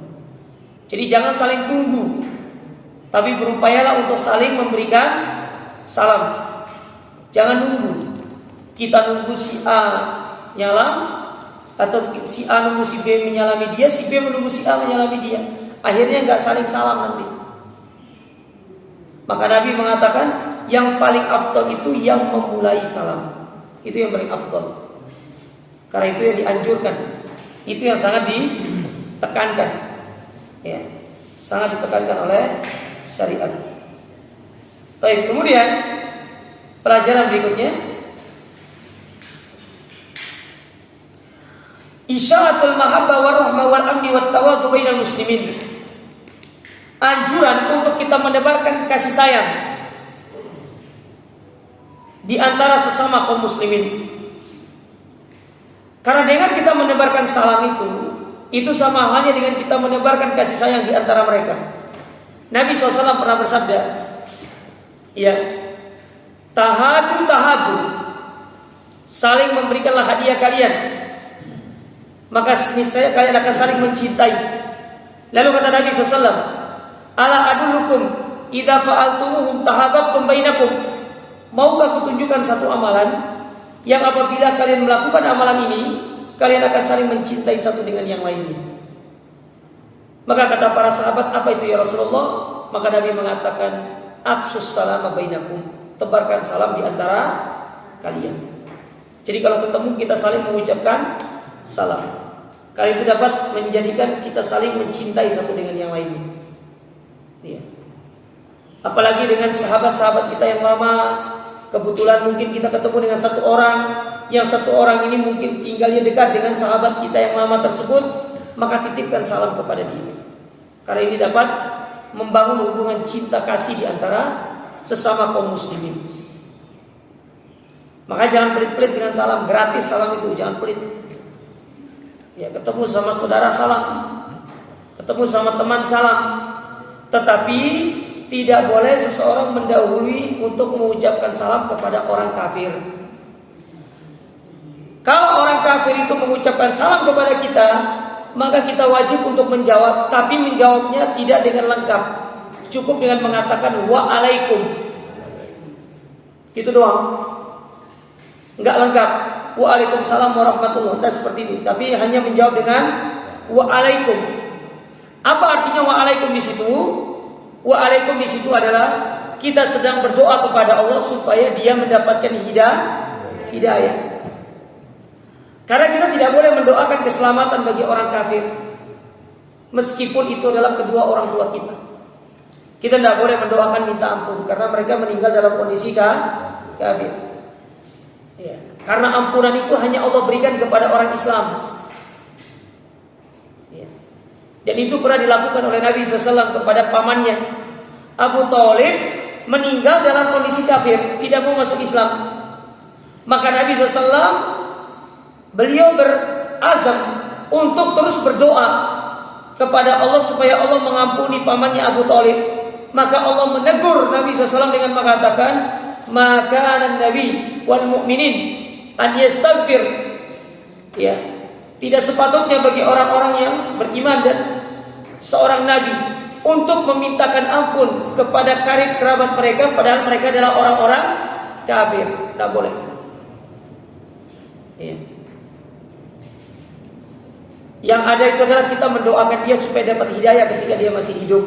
Jadi jangan saling tunggu, tapi berupayalah untuk saling memberikan salam. Jangan nunggu. Kita nunggu si A nyalam, atau si A nunggu si B menyalami dia, si B menunggu si A menyalami dia. Akhirnya nggak saling salam nanti. Maka Nabi mengatakan yang paling afdal itu yang memulai salam. Itu yang paling afdal. Karena itu yang dianjurkan. Itu yang sangat ditekankan. Ya, sangat ditekankan oleh syariat. Baik, kemudian pelajaran berikutnya, isyaratul mahabbah warahmah wal amni wat tawadhu bainal muslimin. Anjuran untuk kita menebarkan kasih sayang di antara sesama kaum muslimin. Karena dengan kita menebarkan salam itu sama halnya dengan kita menebarkan kasih sayang di antara mereka. Nabi SAW pernah bersabda, ya, tahadu, saling memberikanlah hadiah kalian, maka niscaya kalian akan saling mencintai. Lalu kata Nabi SAW, ala adullukum idza fa'altumuhum tahabbtum bainakum. Maukah kutunjukkan satu amalan yang apabila kalian melakukan amalan ini, kalian akan saling mencintai satu dengan yang lainnya. Maka kata para sahabat, apa itu ya Rasulullah? Maka Nabi mengatakan, afsus salama bainakum, tebarkan salam di antara kalian. Jadi kalau ketemu kita saling mengucapkan salam. Karena itu dapat menjadikan kita saling mencintai satu dengan yang lainnya. Ya. Apalagi dengan sahabat-sahabat kita yang lama, kebetulan mungkin kita ketemu dengan satu orang, yang satu orang ini mungkin tinggalnya dekat dengan sahabat kita yang lama tersebut, maka titipkan salam kepada dia. Karena ini dapat membangun hubungan cinta kasih di antara sesama kaum muslimin. Maka jangan pelit-pelit dengan salam, gratis salam itu, jangan pelit. Ya, ketemu sama saudara salam, ketemu sama teman salam, tetapi tidak boleh seseorang mendahului untuk mengucapkan salam kepada orang kafir. Kalau orang kafir itu mengucapkan salam kepada kita, maka kita wajib untuk menjawab, tapi menjawabnya tidak dengan lengkap. Cukup dengan mengatakan wa'alaikum. Gitu doang. Enggak lengkap. Waalaikumsalam warahmatullahi wabarakatuh. Seperti itu. Tapi hanya menjawab dengan wa'alaikum. Apa artinya wa'alaikum di situ? Wa'alaikum di situ adalah kita sedang berdoa kepada Allah supaya Dia mendapatkan hidayah. Karena kita tidak boleh mendoakan keselamatan bagi orang kafir, meskipun itu adalah kedua orang tua kita. Kita tidak boleh mendoakan minta ampun karena mereka meninggal dalam kondisi kafir. Ya. Karena ampunan itu hanya Allah berikan kepada orang Islam. Ya. Dan itu pernah dilakukan oleh Nabi SAW kepada pamannya. Abu Thalib meninggal dalam kondisi kafir, tidak mau masuk Islam. Maka Nabi SAW beliau berazam untuk terus berdoa kepada Allah supaya Allah mengampuni pamannya Abu Thalib. Maka Allah menegur Nabi SAW dengan mengatakan, maka Nabi wal mu'minin an yastaghfir. Ya, tidak sepatutnya bagi orang-orang yang beriman dan seorang nabi untuk memintakan ampun kepada karib kerabat mereka, padahal mereka adalah orang-orang kafir. Tidak boleh. Ya. Yang ada itu adalah kita mendoakan dia supaya dapat hidayah ketika dia masih hidup.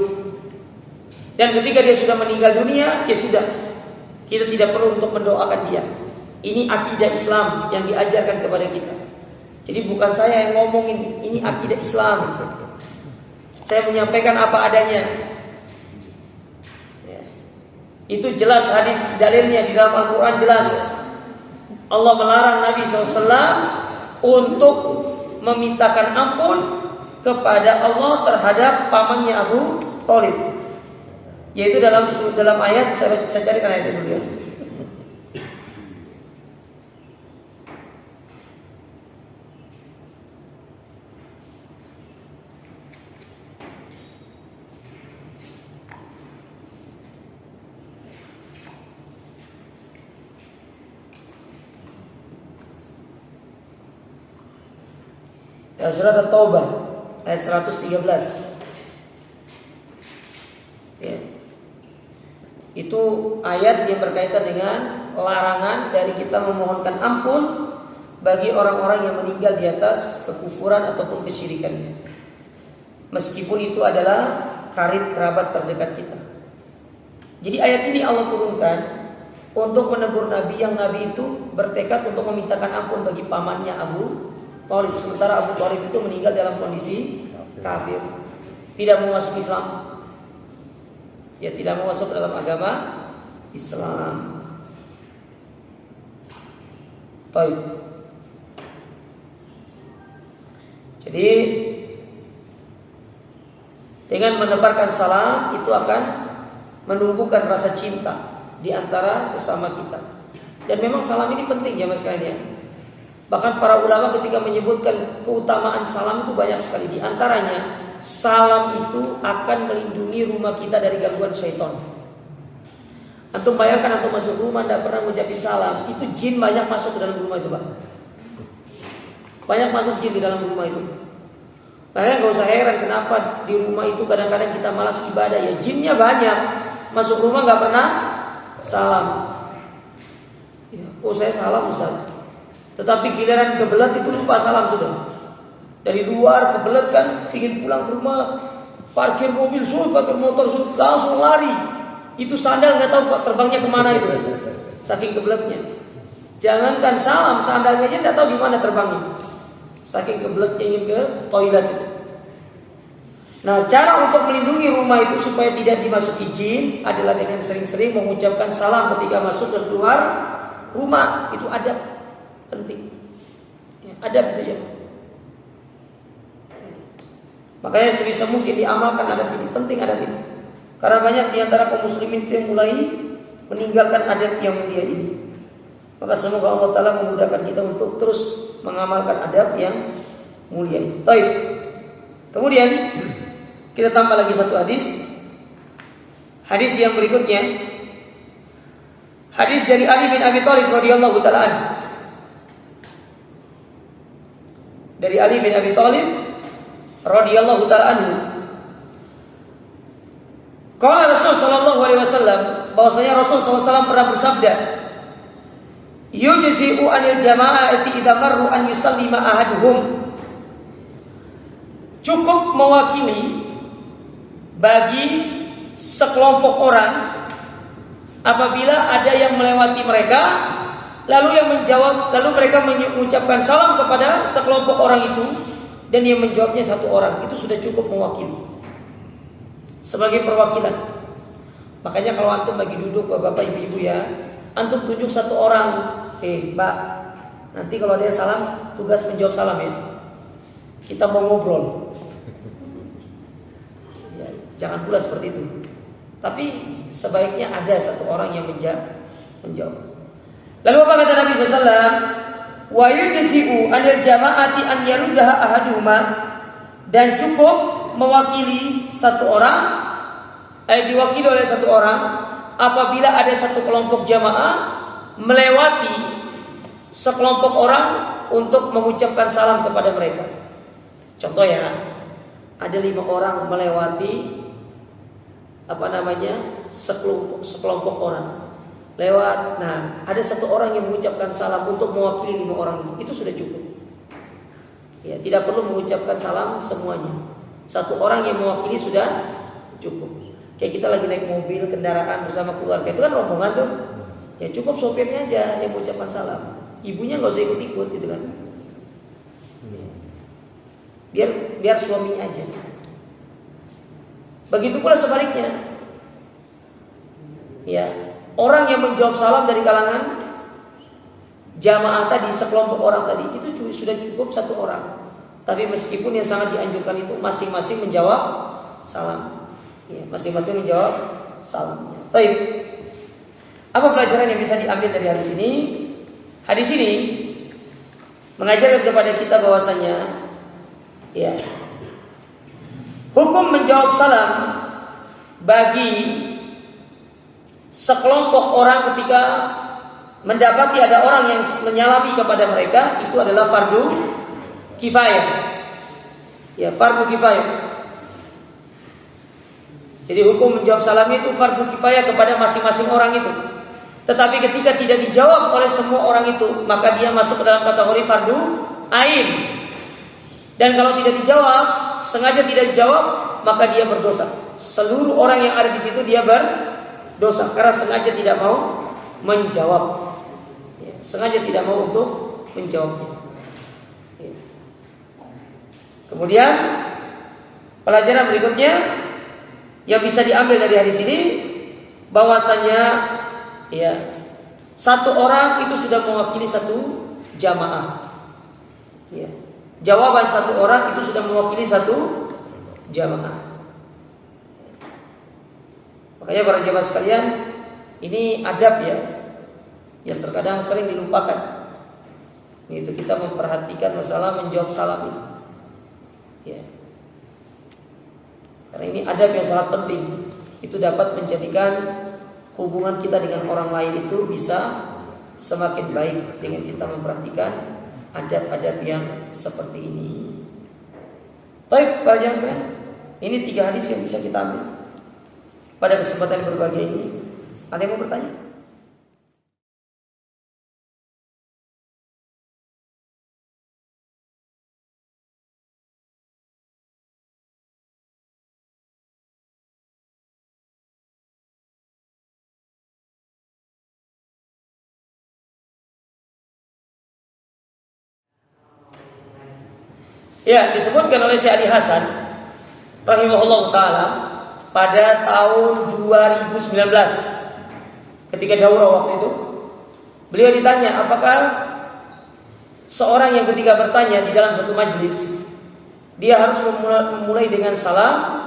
Dan ketika dia sudah meninggal dunia, ya sudah. Kita tidak perlu untuk mendoakan dia. Ini akidah Islam yang diajarkan kepada kita. Jadi bukan saya yang ngomongin, ini akidah Islam. Saya menyampaikan apa adanya. Ya. Itu jelas hadis dalilnya di dalam Al-Quran jelas. Allah melarang Nabi SAW untuk memintakan ampun kepada Allah terhadap pamannya Abu Thalib Yaitu dalam ayat, saya carikan ayat dulu ya. Dalam surat At-Taubah ayat 113. Ya. Itu ayat yang berkaitan dengan larangan dari kita memohonkan ampun bagi orang-orang yang meninggal di atas kekufuran ataupun kesyirikan. Meskipun itu adalah karib kerabat terdekat kita. Jadi ayat ini Allah turunkan untuk menegur Nabi yang Nabi itu bertekad untuk memintakan ampun bagi pamannya Abu Thalib, sementara Abu Thalib itu meninggal dalam kondisi kafir, tidak mau masuk Islam, ya tidak mau masuk dalam agama Islam. Baik. Jadi dengan menebarkan salam itu akan menumbuhkan rasa cinta di antara sesama kita. Dan memang salam ini penting ya mas sekalian. Bahkan para ulama ketika menyebutkan keutamaan salam itu banyak sekali. Di antaranya salam itu akan melindungi rumah kita dari gangguan syaitan. Antum bayangkan antum masuk rumah tidak pernah mengucapin salam, itu jin banyak masuk ke dalam rumah itu Pak. Banyak masuk jin di dalam rumah itu. Makanya gak usah heran kenapa di rumah itu kadang-kadang kita malas ibadah, ya jinnya banyak. Masuk rumah gak pernah salam. Ya, oh saya salam Ustaz. Tetapi giliran kebelet itu lupa salam sudah. Dari luar kebelet kan, ingin pulang ke rumah, parkir mobil suruh, parkir motor suruh, langsung lari. Itu sandal nggak tahu terbangnya kemana itu, saking kebeletnya. Jangankan salam, sandalnya aja nggak tahu di mana terbangnya, saking kebeletnya ingin ke toilet itu. Nah, cara untuk melindungi rumah itu supaya tidak dimasuki jin adalah dengan sering-sering mengucapkan salam ketika masuk dan keluar rumah. Itu adab penting, ya, adab itu ya. Makanya sebisa mungkin diamalkan adab ini, penting adab ini. Karena banyak di antara kaum muslimin itu yang mulai meninggalkan adab yang mulia ini. Maka semoga Allah Ta'ala memudahkan kita untuk terus mengamalkan adab yang mulia ini. Baik. Kemudian kita tambah lagi satu hadis. Hadis yang berikutnya, hadis dari Ali bin Abi Thalib radhiyallahu ta'ala anhu. Dari Ali bin Abi Thalib radhiyallahu ta'ala anhu, qala Rasul sallallahu alaihi wasallam, bahwasanya Rasul sallallahu alaihi wasallam pernah bersabda, yujzi'u anil jama'ati idza marru an yusallima ahaduhum. Cukup mewakili bagi sekelompok orang apabila ada yang melewati mereka, lalu yang menjawab, lalu mereka mengucapkan salam kepada sekelompok orang itu, dan yang menjawabnya satu orang, itu sudah cukup mewakili sebagai perwakilan. Makanya kalau antum lagi duduk bapak ibu-ibu ya, antum tunjuk satu orang, mbak, nanti kalau ada yang salam, tugas menjawab salam ya. Kita mau ngobrol. Ya, jangan pula seperti itu. Tapi sebaiknya ada satu orang yang menjawab. Lalu apa kata Nabi SAW? Wa yujzi'u anil jama'ati an yaruddaha ahaduhuma, dan cukup mewakili satu orang, diwakili oleh satu orang apabila ada satu kelompok jamaah melewati sekelompok orang untuk mengucapkan salam kepada mereka. Contoh ya, ada 5 orang melewati sekelompok orang lewat. Nah, ada satu orang yang mengucapkan salam untuk mewakili 5 orang itu sudah cukup. Ya, tidak perlu mengucapkan salam semuanya. Satu orang yang mewakili sudah cukup. Kayak kita lagi naik mobil, kendaraan bersama keluarga, itu kan rombongan tuh. Ya cukup sopirnya aja yang mengucapkan salam. Ibunya nggak usah ikut-ikut gitu kan. Biar suaminya aja. Begitu pula sebaliknya. Ya, orang yang menjawab salam dari kalangan jamaah tadi, sekelompok orang tadi, itu sudah cukup satu orang. Tapi meskipun yang sangat dianjurkan itu masing-masing menjawab salam. Ya, masing-masing menjawab salam. Baik. Apa pelajaran yang bisa diambil dari hadis ini? Hadis ini mengajarkan kepada kita bahwasanya ya, hukum menjawab salam bagi sekelompok orang ketika mendapati ada orang yang menyalami kepada mereka itu adalah fardu kifayah. Ya, fardu kifayah. Jadi hukum menjawab salam itu fardu kifayah kepada masing-masing orang itu. Tetapi ketika tidak dijawab oleh semua orang itu, maka dia masuk ke dalam kategori fardu ain. Dan kalau tidak dijawab, sengaja tidak dijawab, maka dia berdosa. Seluruh orang yang ada di situ dia berdosa karena sengaja tidak mau menjawab. Ya, sengaja tidak mau untuk menjawabnya. Ya. Kemudian pelajaran berikutnya yang bisa diambil dari hadis ini bahwasanya ya, satu orang itu sudah mewakili satu jamaah. Ya. Jawaban satu orang itu sudah mewakili satu jamaah. Makanya para jamaah sekalian, ini adab ya, yang terkadang sering dilupakan. Itu kita memperhatikan masalah menjawab salam ini. Ya. Karena ini adab yang sangat penting. Itu dapat menjadikan hubungan kita dengan orang lain itu bisa semakin baik dengan kita memperhatikan adab-adab yang seperti ini. Baik, para jamaah sekalian, ini 3 hadis yang bisa kita ambil pada kesempatan yang berbahagia ini. Ada yang mau bertanya? Ya, disebutkan oleh Syekh Ali Hasan rahimahullah taala pada tahun 2019 ketika daurah waktu itu, beliau ditanya apakah seorang yang ketika bertanya di dalam satu majelis dia harus memulai dengan salam.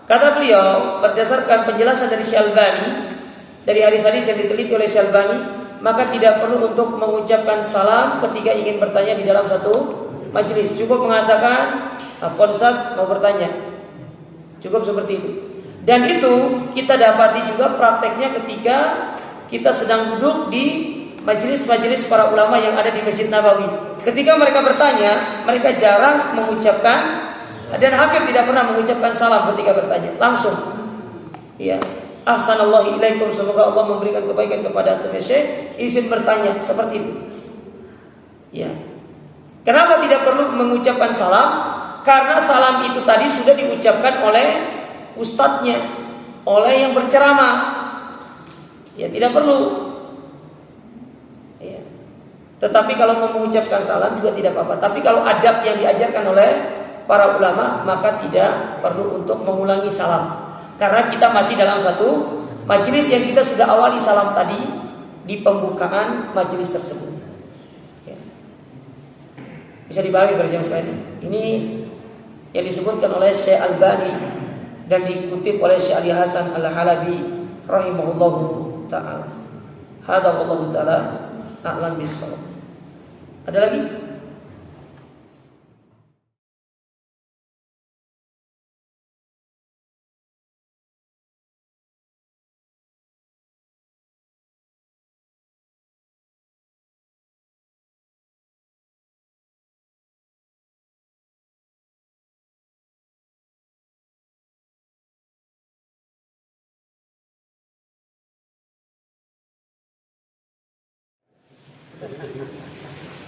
Kata beliau, berdasarkan penjelasan dari Syekh Albani dari hadis-hadis yang diteliti oleh Syekh Albani, maka tidak perlu untuk mengucapkan salam ketika ingin bertanya di dalam satu majelis. Cukup mengatakan afwan Ustaz mau bertanya. Cukup seperti itu. Dan itu kita dapati juga prakteknya ketika kita sedang duduk di majelis-majelis para ulama yang ada di Masjid Nabawi. Ketika mereka bertanya, mereka jarang mengucapkan dan hampir tidak pernah mengucapkan salam ketika bertanya. Langsung. Ya. Ahsanallahu ilaikum, semoga Allah memberikan kebaikan kepada antum ya Syekh, izin bertanya, seperti itu. Ya. Kenapa tidak perlu mengucapkan salam? Karena salam itu tadi sudah diucapkan oleh ustadznya, oleh yang berceramah. Ya, tidak perlu. Ya. Tetapi kalau mau mengucapkan salam juga tidak apa-apa. Tapi kalau adab yang diajarkan oleh para ulama, maka tidak perlu untuk mengulangi salam. Karena kita masih dalam satu majelis yang kita sudah awali salam tadi di pembukaan majelis tersebut. Bisa dipahami para jamaah sekalian. Ini yang disebutkan oleh Syekh Albani dan dikutip oleh Syekh Ali Hasan Al-Halabi rahimahullahu taala. Hadza wallahu taala a'lam bis-shawab. Ada lagi?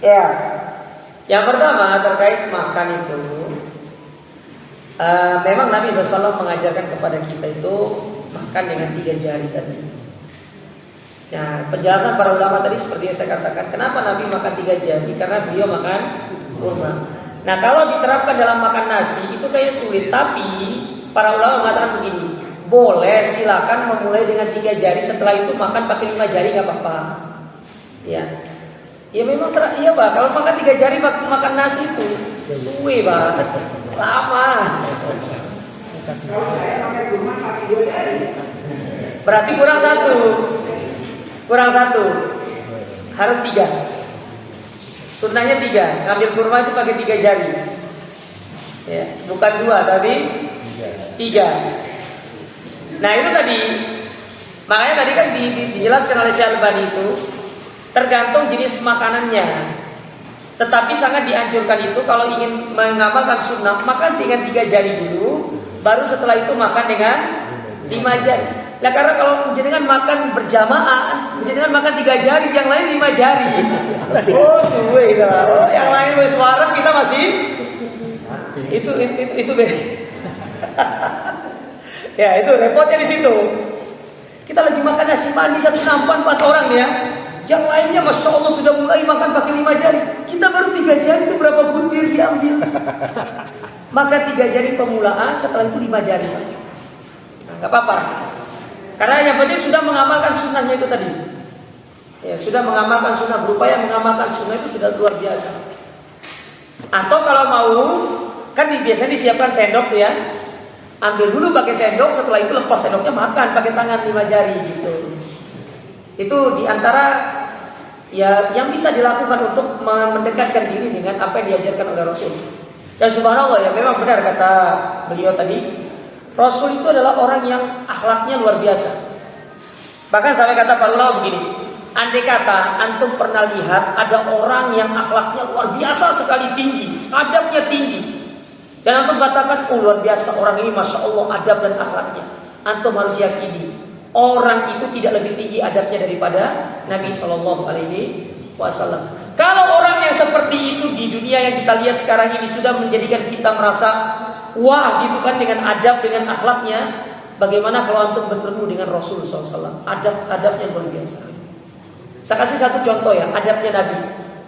Ya, yang pertama terkait makan itu, memang Nabi SAW mengajarkan kepada kita itu makan dengan 3 jari tadi. Nah, penjelasan para ulama tadi seperti yang saya katakan, kenapa Nabi makan 3 jari? Karena beliau makan kurma. Nah, kalau diterapkan dalam makan nasi itu kayaknya sulit, tapi para ulama mengatakan begini, boleh silakan memulai dengan 3 jari, setelah itu makan pakai 5 jari nggak apa-apa. Ya. Ya memang iya Pak, kalau makan 3 jari waktu makan nasi itu suwe Pak, lama. Kalau saya pakai kurma pakai 2 jari. Berarti kurang satu. Kurang satu. Harus 3. Sunnahnya 3. Ngambil kurma itu pakai 3 jari. Ya, bukan 2 tapi 3. Nah itu tadi. Makanya tadi kan dijelaskan oleh Syekh Albani itu tergantung jenis makanannya. Tetapi sangat dianjurkan itu kalau ingin mengamalkan sunnah makan dengan 3 jari dulu, baru setelah itu makan dengan 5 jari. Nah karena kalau jenengan makan berjamaah, jenengan makan 3 jari, yang lain 5 jari. Oh suwe itu. Oh, yang lain wes warung, kita masih itu deh. Ya itu repotnya di situ. Kita lagi makan nasi mandi satu nampan 4 orang ya. Yang lainnya Masya Allah sudah mulai makan pakai 5 jari. Kita baru 3 jari, itu berapa butir diambil. Maka 3 jari pemulaan, setelah itu 5 jari. Nah, gak apa-apa. Karena yang penting sudah mengamalkan sunnahnya itu tadi. Ya, sudah mengamalkan sunnah, berupaya mengamalkan sunnah itu sudah luar biasa. Atau kalau mau, kan biasanya disiapkan sendok tuh ya. Ambil dulu pakai sendok, setelah itu lepas sendoknya makan pakai tangan 5 jari gitu. Itu diantara ya yang bisa dilakukan untuk mendekatkan diri dengan apa yang diajarkan oleh Rasul. Dan subhanallah ya memang benar kata beliau tadi, Rasul itu adalah orang yang akhlaknya luar biasa. Bahkan sampai kata para ulama begini, andai kata antum pernah lihat ada orang yang akhlaknya luar biasa sekali tinggi, adabnya tinggi, dan antum katakan, oh luar biasa orang ini Masya Allah adab dan akhlaknya, antum harus yakini orang itu tidak lebih tinggi adabnya daripada Nabi Shallallahu Alaihi Wasallam. Kalau orang yang seperti itu di dunia yang kita lihat sekarang ini sudah menjadikan kita merasa wah gitu kan dengan adab, dengan akhlaknya, bagaimana kalau antum bertemu dengan Rasul SAW? Adabnya luar biasa. Saya kasih satu contoh ya, adabnya Nabi,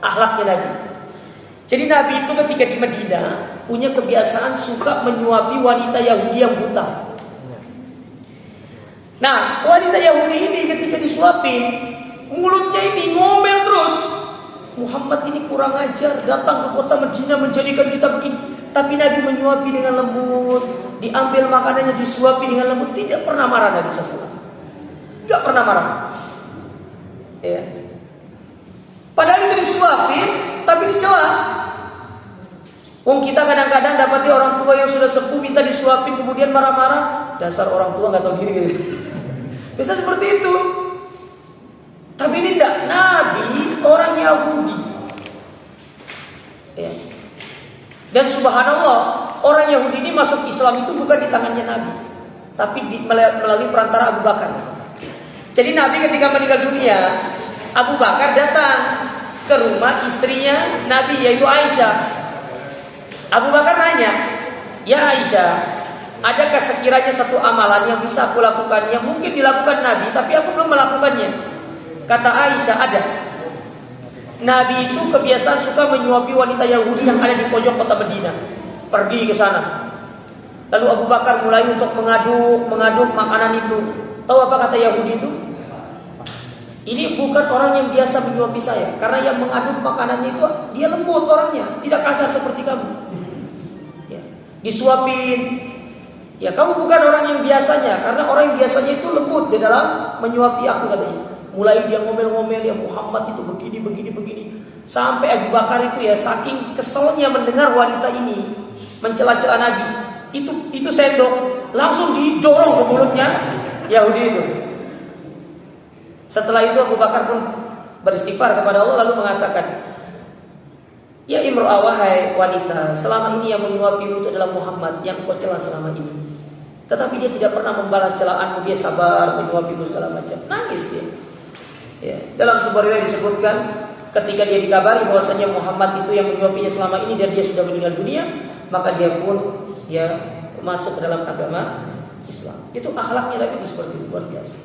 akhlaknya Nabi. Jadi Nabi itu ketika di Madinah punya kebiasaan suka menyuapi wanita Yahudi yang buta. Nah, wanita Yahudi ini ketika disuapin, mulutnya ini ngomel terus. Muhammad ini kurang ajar, datang ke kota Madinah menjadikan kita begini. Tapi Nabi menyuapi dengan lembut, diambil makanannya disuapi dengan lembut, tidak pernah marah Nabi SAW. Tidak pernah marah. Ya. Padahal itu disuapin, tapi dicela. Wong kita kadang-kadang dapati orang tua yang sudah sepuh minta disuapin kemudian marah-marah, dasar orang tua nggak tahu diri gitu. Bisa seperti itu. Tapi ini tidak, Nabi orang Yahudi. Ya. Dan subhanallah, orang Yahudi ini masuk Islam itu bukan di tangannya Nabi, tapi melalui perantara Abu Bakar. Jadi Nabi ketika meninggal dunia, Abu Bakar datang ke rumah istrinya Nabi yaitu Aisyah. Abu Bakar nanya, ya Aisyah, adakah sekiranya satu amalan yang bisa aku lakukan yang mungkin dilakukan Nabi tapi aku belum melakukannya? Kata Aisyah, ada. Nabi itu kebiasaan suka menyuapi wanita Yahudi yang ada di pojok kota Madinah. Pergi ke sana. Lalu Abu Bakar mulai untuk mengaduk makanan itu. Tahu apa kata Yahudi itu? Ini bukan orang yang biasa menyuapi saya, karena yang mengaduk makanannya itu dia lembut orangnya, tidak kasar seperti kamu. Ya. Disuapin. Ya kamu bukan orang yang biasanya, karena orang yang biasanya itu lembut di dalam menyuapi aku katanya. Mulai dia ngomel-ngomel, ya Muhammad itu begini. Sampai Abu Bakar itu ya saking keselnya mendengar wanita ini mencela-cela Nabi, itu sendok langsung didorong ke mulutnya Yahudi itu. Setelah itu Abu Bakar pun beristighfar kepada Allah lalu mengatakan, ya imro'ah wahai wanita, selama ini yang menyuapimu itu adalah Muhammad yang kau cela selama ini. Tetapi dia tidak pernah membalas celaanmu, dia sabar menyuapimu segala macam. Nangis dia. Ya, dalam sebuah riwayat disebutkan ketika dia dikabari bahwasanya Muhammad itu yang menyuapinya selama ini dan dia sudah meninggal dunia, maka dia pun ya masuk ke dalam agama Islam. Itu akhlaknya Nabi seperti itu, luar biasa.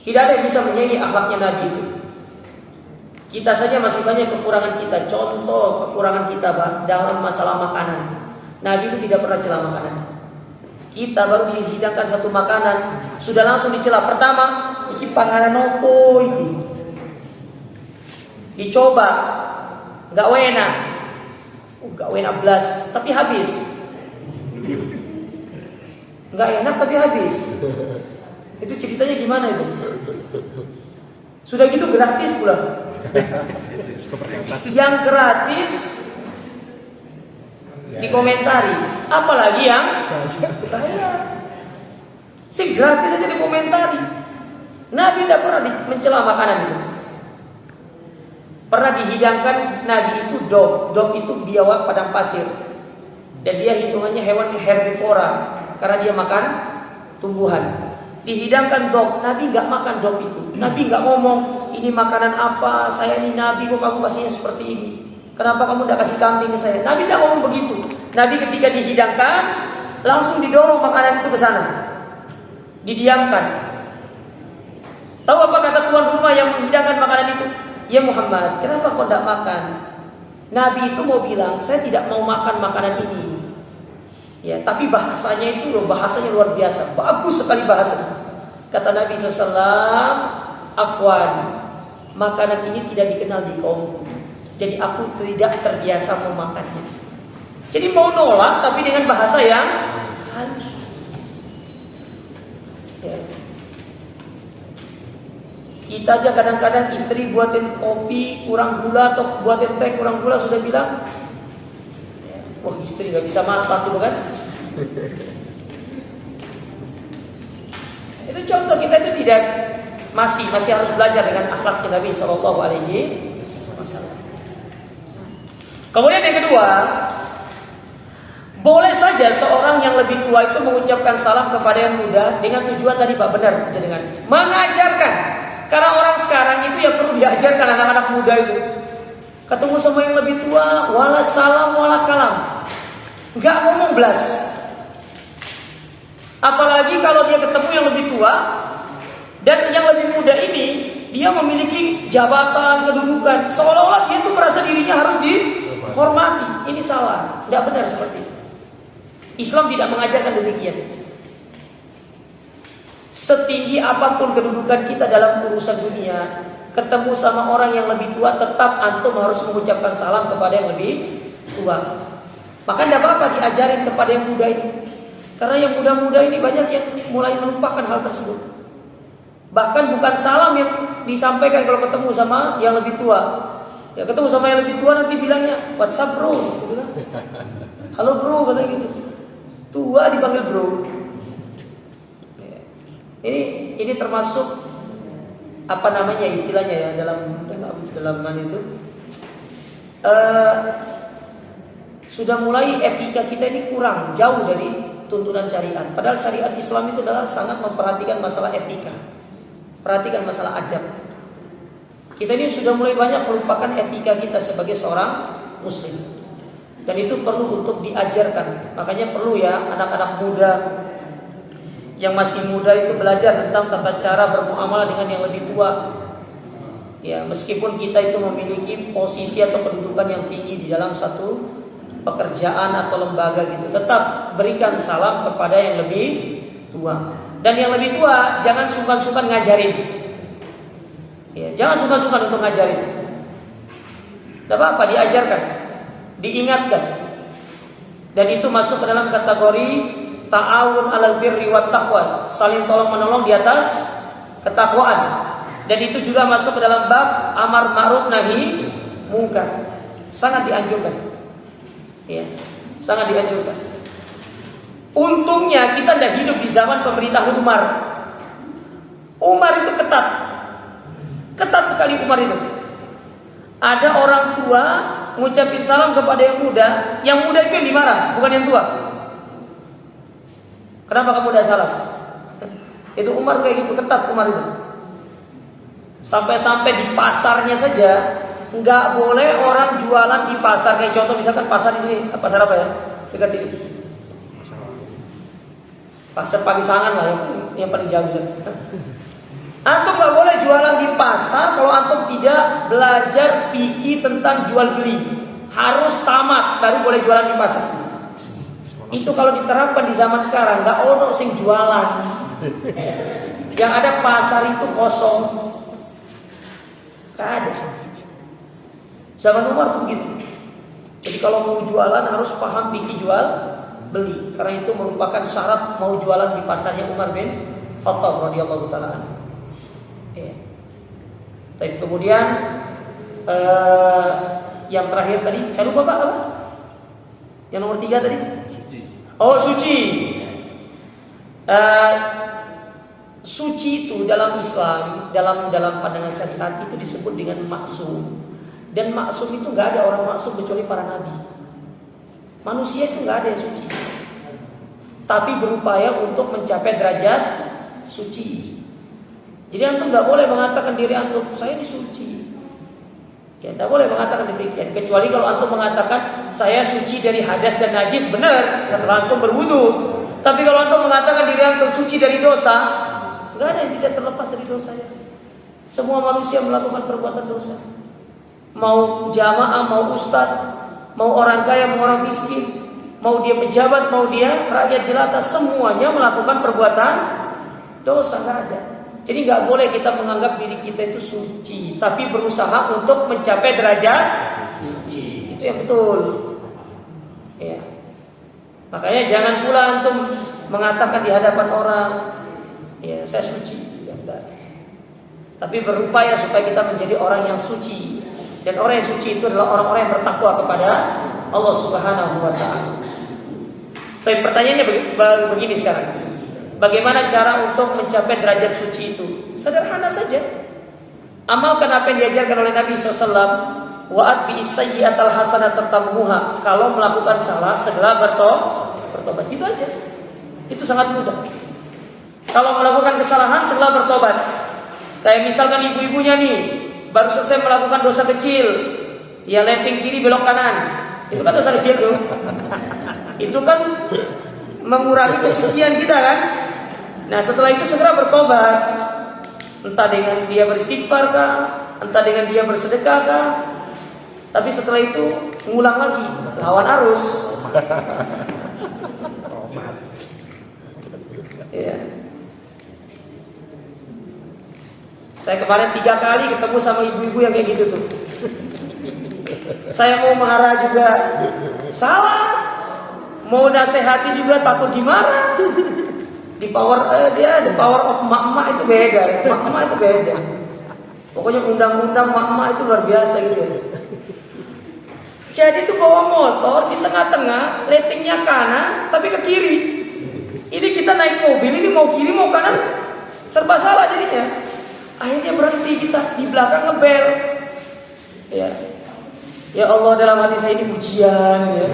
Tidak ada yang bisa menyaingi akhlaknya Nabi itu. Kita saja masih banyak kekurangan kita. Contoh kekurangan kita dalam masalah makanan. Nabi itu tidak pernah cela makanan. Kita baru dihidangkan satu makanan sudah langsung dicela. Pertama, iki panganan opo iki. Dicoba, nggak enak. Nggak enak belas, tapi habis. nggak enak tapi habis. Itu ceritanya gimana itu? Sudah gitu gratis pula. Yang gratis dikomentari, apalagi yang bayar. Si gratis aja dikomentari. Nabi tidak pernah mencela makanan itu. Pernah dihidangkan Nabi itu dog. Dog itu biawak padang pasir. Dan dia hitungannya hewan herbivora karena dia makan tumbuhan. Dihidangkan dog, Nabi nggak makan dog itu. Nabi nggak ngomong, ini makanan apa? Saya ini Nabi, kok kamu kasihnya seperti ini? Kenapa kamu nggak kasih kambing ke saya? Nabi nggak ngomong begitu. Nabi ketika dihidangkan, langsung didorong makanan itu ke sana, didiamkan. Tahu apa kata tuan rumah yang menghidangkan makanan itu? Ya Muhammad, kenapa kau tidak makan? Nabi itu mau bilang, saya tidak mau makan makanan ini. Ya, tapi bahasanya itu loh, bahasanya luar biasa, bagus sekali bahasanya. Kata Nabi SAW, afwan, makanan ini tidak dikenal di kaumku, jadi aku tidak terbiasa memakannya. Jadi mau nolak tapi dengan bahasa yang halus. Ya. Kita aja kadang-kadang istri buatin kopi kurang gula atau buatin teh kurang gula sudah bilang, wah istri nggak bisa masak gitu kan? Itu contoh kita itu tidak masih harus belajar dengan akhlaknya Nabi Shallallahu Alaihi Wasallam. Kemudian yang kedua, boleh saja seorang yang lebih tua itu mengucapkan salam kepada yang muda dengan tujuan tadi Pak benar, dengan mengajarkan. Karena orang sekarang itu yang perlu diajarkan anak-anak muda itu. Ketemu sama yang lebih tua, wala salam wala kalam, nggak ngomong belas. Apalagi kalau dia ketemu yang lebih tua dan yang lebih muda ini, dia memiliki jabatan, kedudukan, seolah-olah dia tuh merasa dirinya harus dihormati. Ini salah, tidak benar seperti itu. Islam tidak mengajarkan demikian. Setinggi apapun kedudukan kita dalam urusan dunia, ketemu sama orang yang lebih tua, tetap antum harus mengucapkan salam kepada yang lebih tua. Maka tidak apa-apa diajarin kepada yang muda ini. Karena yang muda-muda ini banyak yang mulai melupakan hal tersebut. Bahkan bukan salam yang disampaikan kalau ketemu sama yang lebih tua. Ya ketemu sama yang lebih tua nanti bilangnya, "What's up bro?" gitu kan. "Halo bro," katanya gitu. Tua dipanggil bro. Ini termasuk apa namanya istilahnya ya dalam mana itu sudah mulai etika kita ini kurang jauh dari tuntunan syariat. Padahal syariat Islam itu adalah sangat memperhatikan masalah etika, perhatikan masalah adab. Kita ini sudah mulai banyak melupakan etika kita sebagai seorang muslim, dan itu perlu untuk diajarkan. Makanya perlu ya anak-anak muda yang masih muda itu belajar tentang tata cara bermuamalah dengan yang lebih tua. Ya, meskipun kita itu memiliki posisi atau kedudukan yang tinggi di dalam satu pekerjaan atau lembaga gitu, tetap berikan salam kepada yang lebih tua. Dan yang lebih tua jangan sungkan-sungkan ngajarin. Ya, jangan sungkan-sungkan untuk ngajarin. Tidak apa-apa, diajarkan, diingatkan. Dan itu masuk ke dalam kategori ta'awun 'alal birri wat taqwa, saling tolong menolong di atas ketakwaan. Dan itu juga masuk ke dalam bab amar ma'ruf nahi mungkar. Sangat dianjurkan. Ya, sangat dianjurkan. Untungnya kita tidak hidup di zaman pemerintahan Umar. Umar itu ketat. Ketat sekali Umar itu. Ada orang tua ngucapin salam kepada yang muda itu yang dimarah, bukan yang tua. Kenapa kamu tidak salam? Itu Umar kayak gitu, ketat Umar itu. Sampai-sampai di pasarnya saja nggak boleh orang jualan di pasar. Kayak contoh misalkan pasar di sini, pasar apa ya? Dekat sini. Pasar Pagisangan lah yang paling jauh. Antum nggak boleh jualan di pasar kalau antum tidak belajar fikih tentang jual beli. Harus tamat baru boleh jualan di pasar. Itu kalau diterapkan di zaman sekarang nggak ono sing jualan. Yang ada pasar itu kosong. Nggak ada. Zaman Umar begitu. Jadi kalau mau jualan harus paham fikih jual beli, karena itu merupakan syarat mau jualan di pasarnya Umar bin Khattab radhiyallahu taala anhu. Ya. Tapi kemudian yang terakhir tadi saya lupa Pak apa? Yang nomor 3 tadi? Suci. Oh, suci. Suci itu dalam Islam, dalam pandangan syariat itu disebut dengan maksum. Dan maksum itu nggak ada orang maksum kecuali para nabi. Manusia itu nggak ada yang suci, tapi berupaya untuk mencapai derajat suci. Jadi antum nggak boleh mengatakan diri antum saya disuci. Ya, nggak boleh mengatakan demikian. Kecuali kalau antum mengatakan saya suci dari hadas dan najis, benar setelah antum berwudu. Tapi kalau antum mengatakan diri antum suci dari dosa, nggak ada yang tidak terlepas dari dosanya. Semua manusia melakukan perbuatan dosa. Mau jamaah, mau ustadz, mau orang kaya, mau orang miskin, mau dia pejabat, mau dia rakyat jelata, semuanya melakukan perbuatan dosa, nggak ada. Jadi nggak boleh kita menganggap diri kita itu suci, tapi berusaha untuk mencapai derajat suci. Itu yang betul. Ya. Makanya jangan pula antum mengatakan di hadapan orang, ya saya suci, ya, enggak. Tapi berupaya supaya kita menjadi orang yang suci. Dan orang yang suci itu adalah orang-orang yang bertakwa kepada Allah Subhanahu wa taala. Tapi pertanyaannya begini sekarang. Bagaimana cara untuk mencapai derajat suci itu? Sederhana saja. Amalkan apa yang diajarkan oleh Nabi SAW. Wa'at bi sayyi'atal hasanata tamhuha. Kalau melakukan salah segera bertobat. Itu aja. Itu sangat mudah. Kalau melakukan kesalahan segera bertobat. Kayak misalkan ibu-ibunya nih baru selesai melakukan dosa kecil, ya lempeng kiri belok kanan, itu kan dosa kecil tuh. Itu kan mengurangi kesucian kita kan. Nah setelah itu segera bertobat, entah dengan dia beristighfar kah, entah dengan dia bersedekah kah. Tapi setelah itu ngulang lagi, lawan arus. Ya. Saya kemarin 3 kali ketemu sama ibu-ibu yang kayak gitu tuh. Saya mau marah juga salah, mau nasihati juga takut dimarah. The power of emak-emak itu beda. Emak-emak itu beda. Pokoknya undang-undang emak-emak itu luar biasa gitu. Jadi tuh bawa motor di tengah-tengah, letingnya kanan tapi ke kiri. Ini kita naik mobil, ini mau kiri mau kanan, serba salah jadinya. Akhirnya berhenti kita di belakang ngebel. Ya, ya Allah, dalam hati saya ini pujian, ya.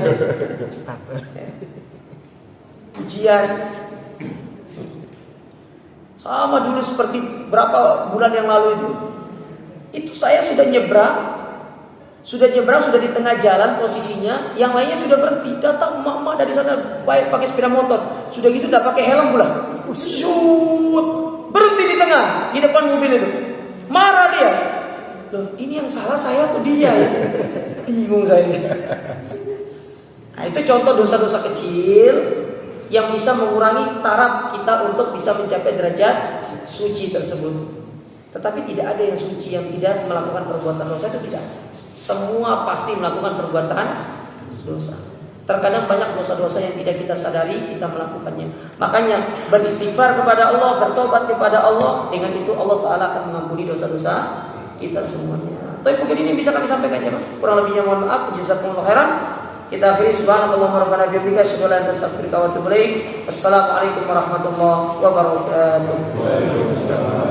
Pujian. Sama dulu seperti berapa bulan yang lalu itu. Itu saya sudah nyebrang, sudah di tengah jalan posisinya, yang lainnya sudah berhenti. Datang emak-emak dari sana baik pakai sepeda motor, sudah gitu udah pakai helm pula. Shoot. Berhenti di tengah, di depan mobil itu. Marah dia. Loh, ini yang salah saya atau dia ya? Bingung saya. Nah, itu contoh dosa-dosa kecil yang bisa mengurangi taraf kita untuk bisa mencapai derajat suci tersebut. Tetapi tidak ada yang suci yang tidak melakukan perbuatan dosa, itu tidak. Semua pasti melakukan perbuatan dosa. Terkadang banyak dosa-dosa yang tidak kita sadari kita melakukannya. Makanya beristighfar kepada Allah, bertobat kepada Allah. Dengan itu Allah Ta'ala akan mengampuni dosa-dosa kita semuanya. Tapi mungkin ini bisa kami sampaikan ya Pak. Kurang lebihnya mohon maaf. Jazakumullah khairan. Kita akhiri subhanallah rabbana bihamdika asyhadu an la ilaha illa anta astaghfiruka wa atubu ilaik. Wassalamualaikum warahmatullahi wabarakatuh.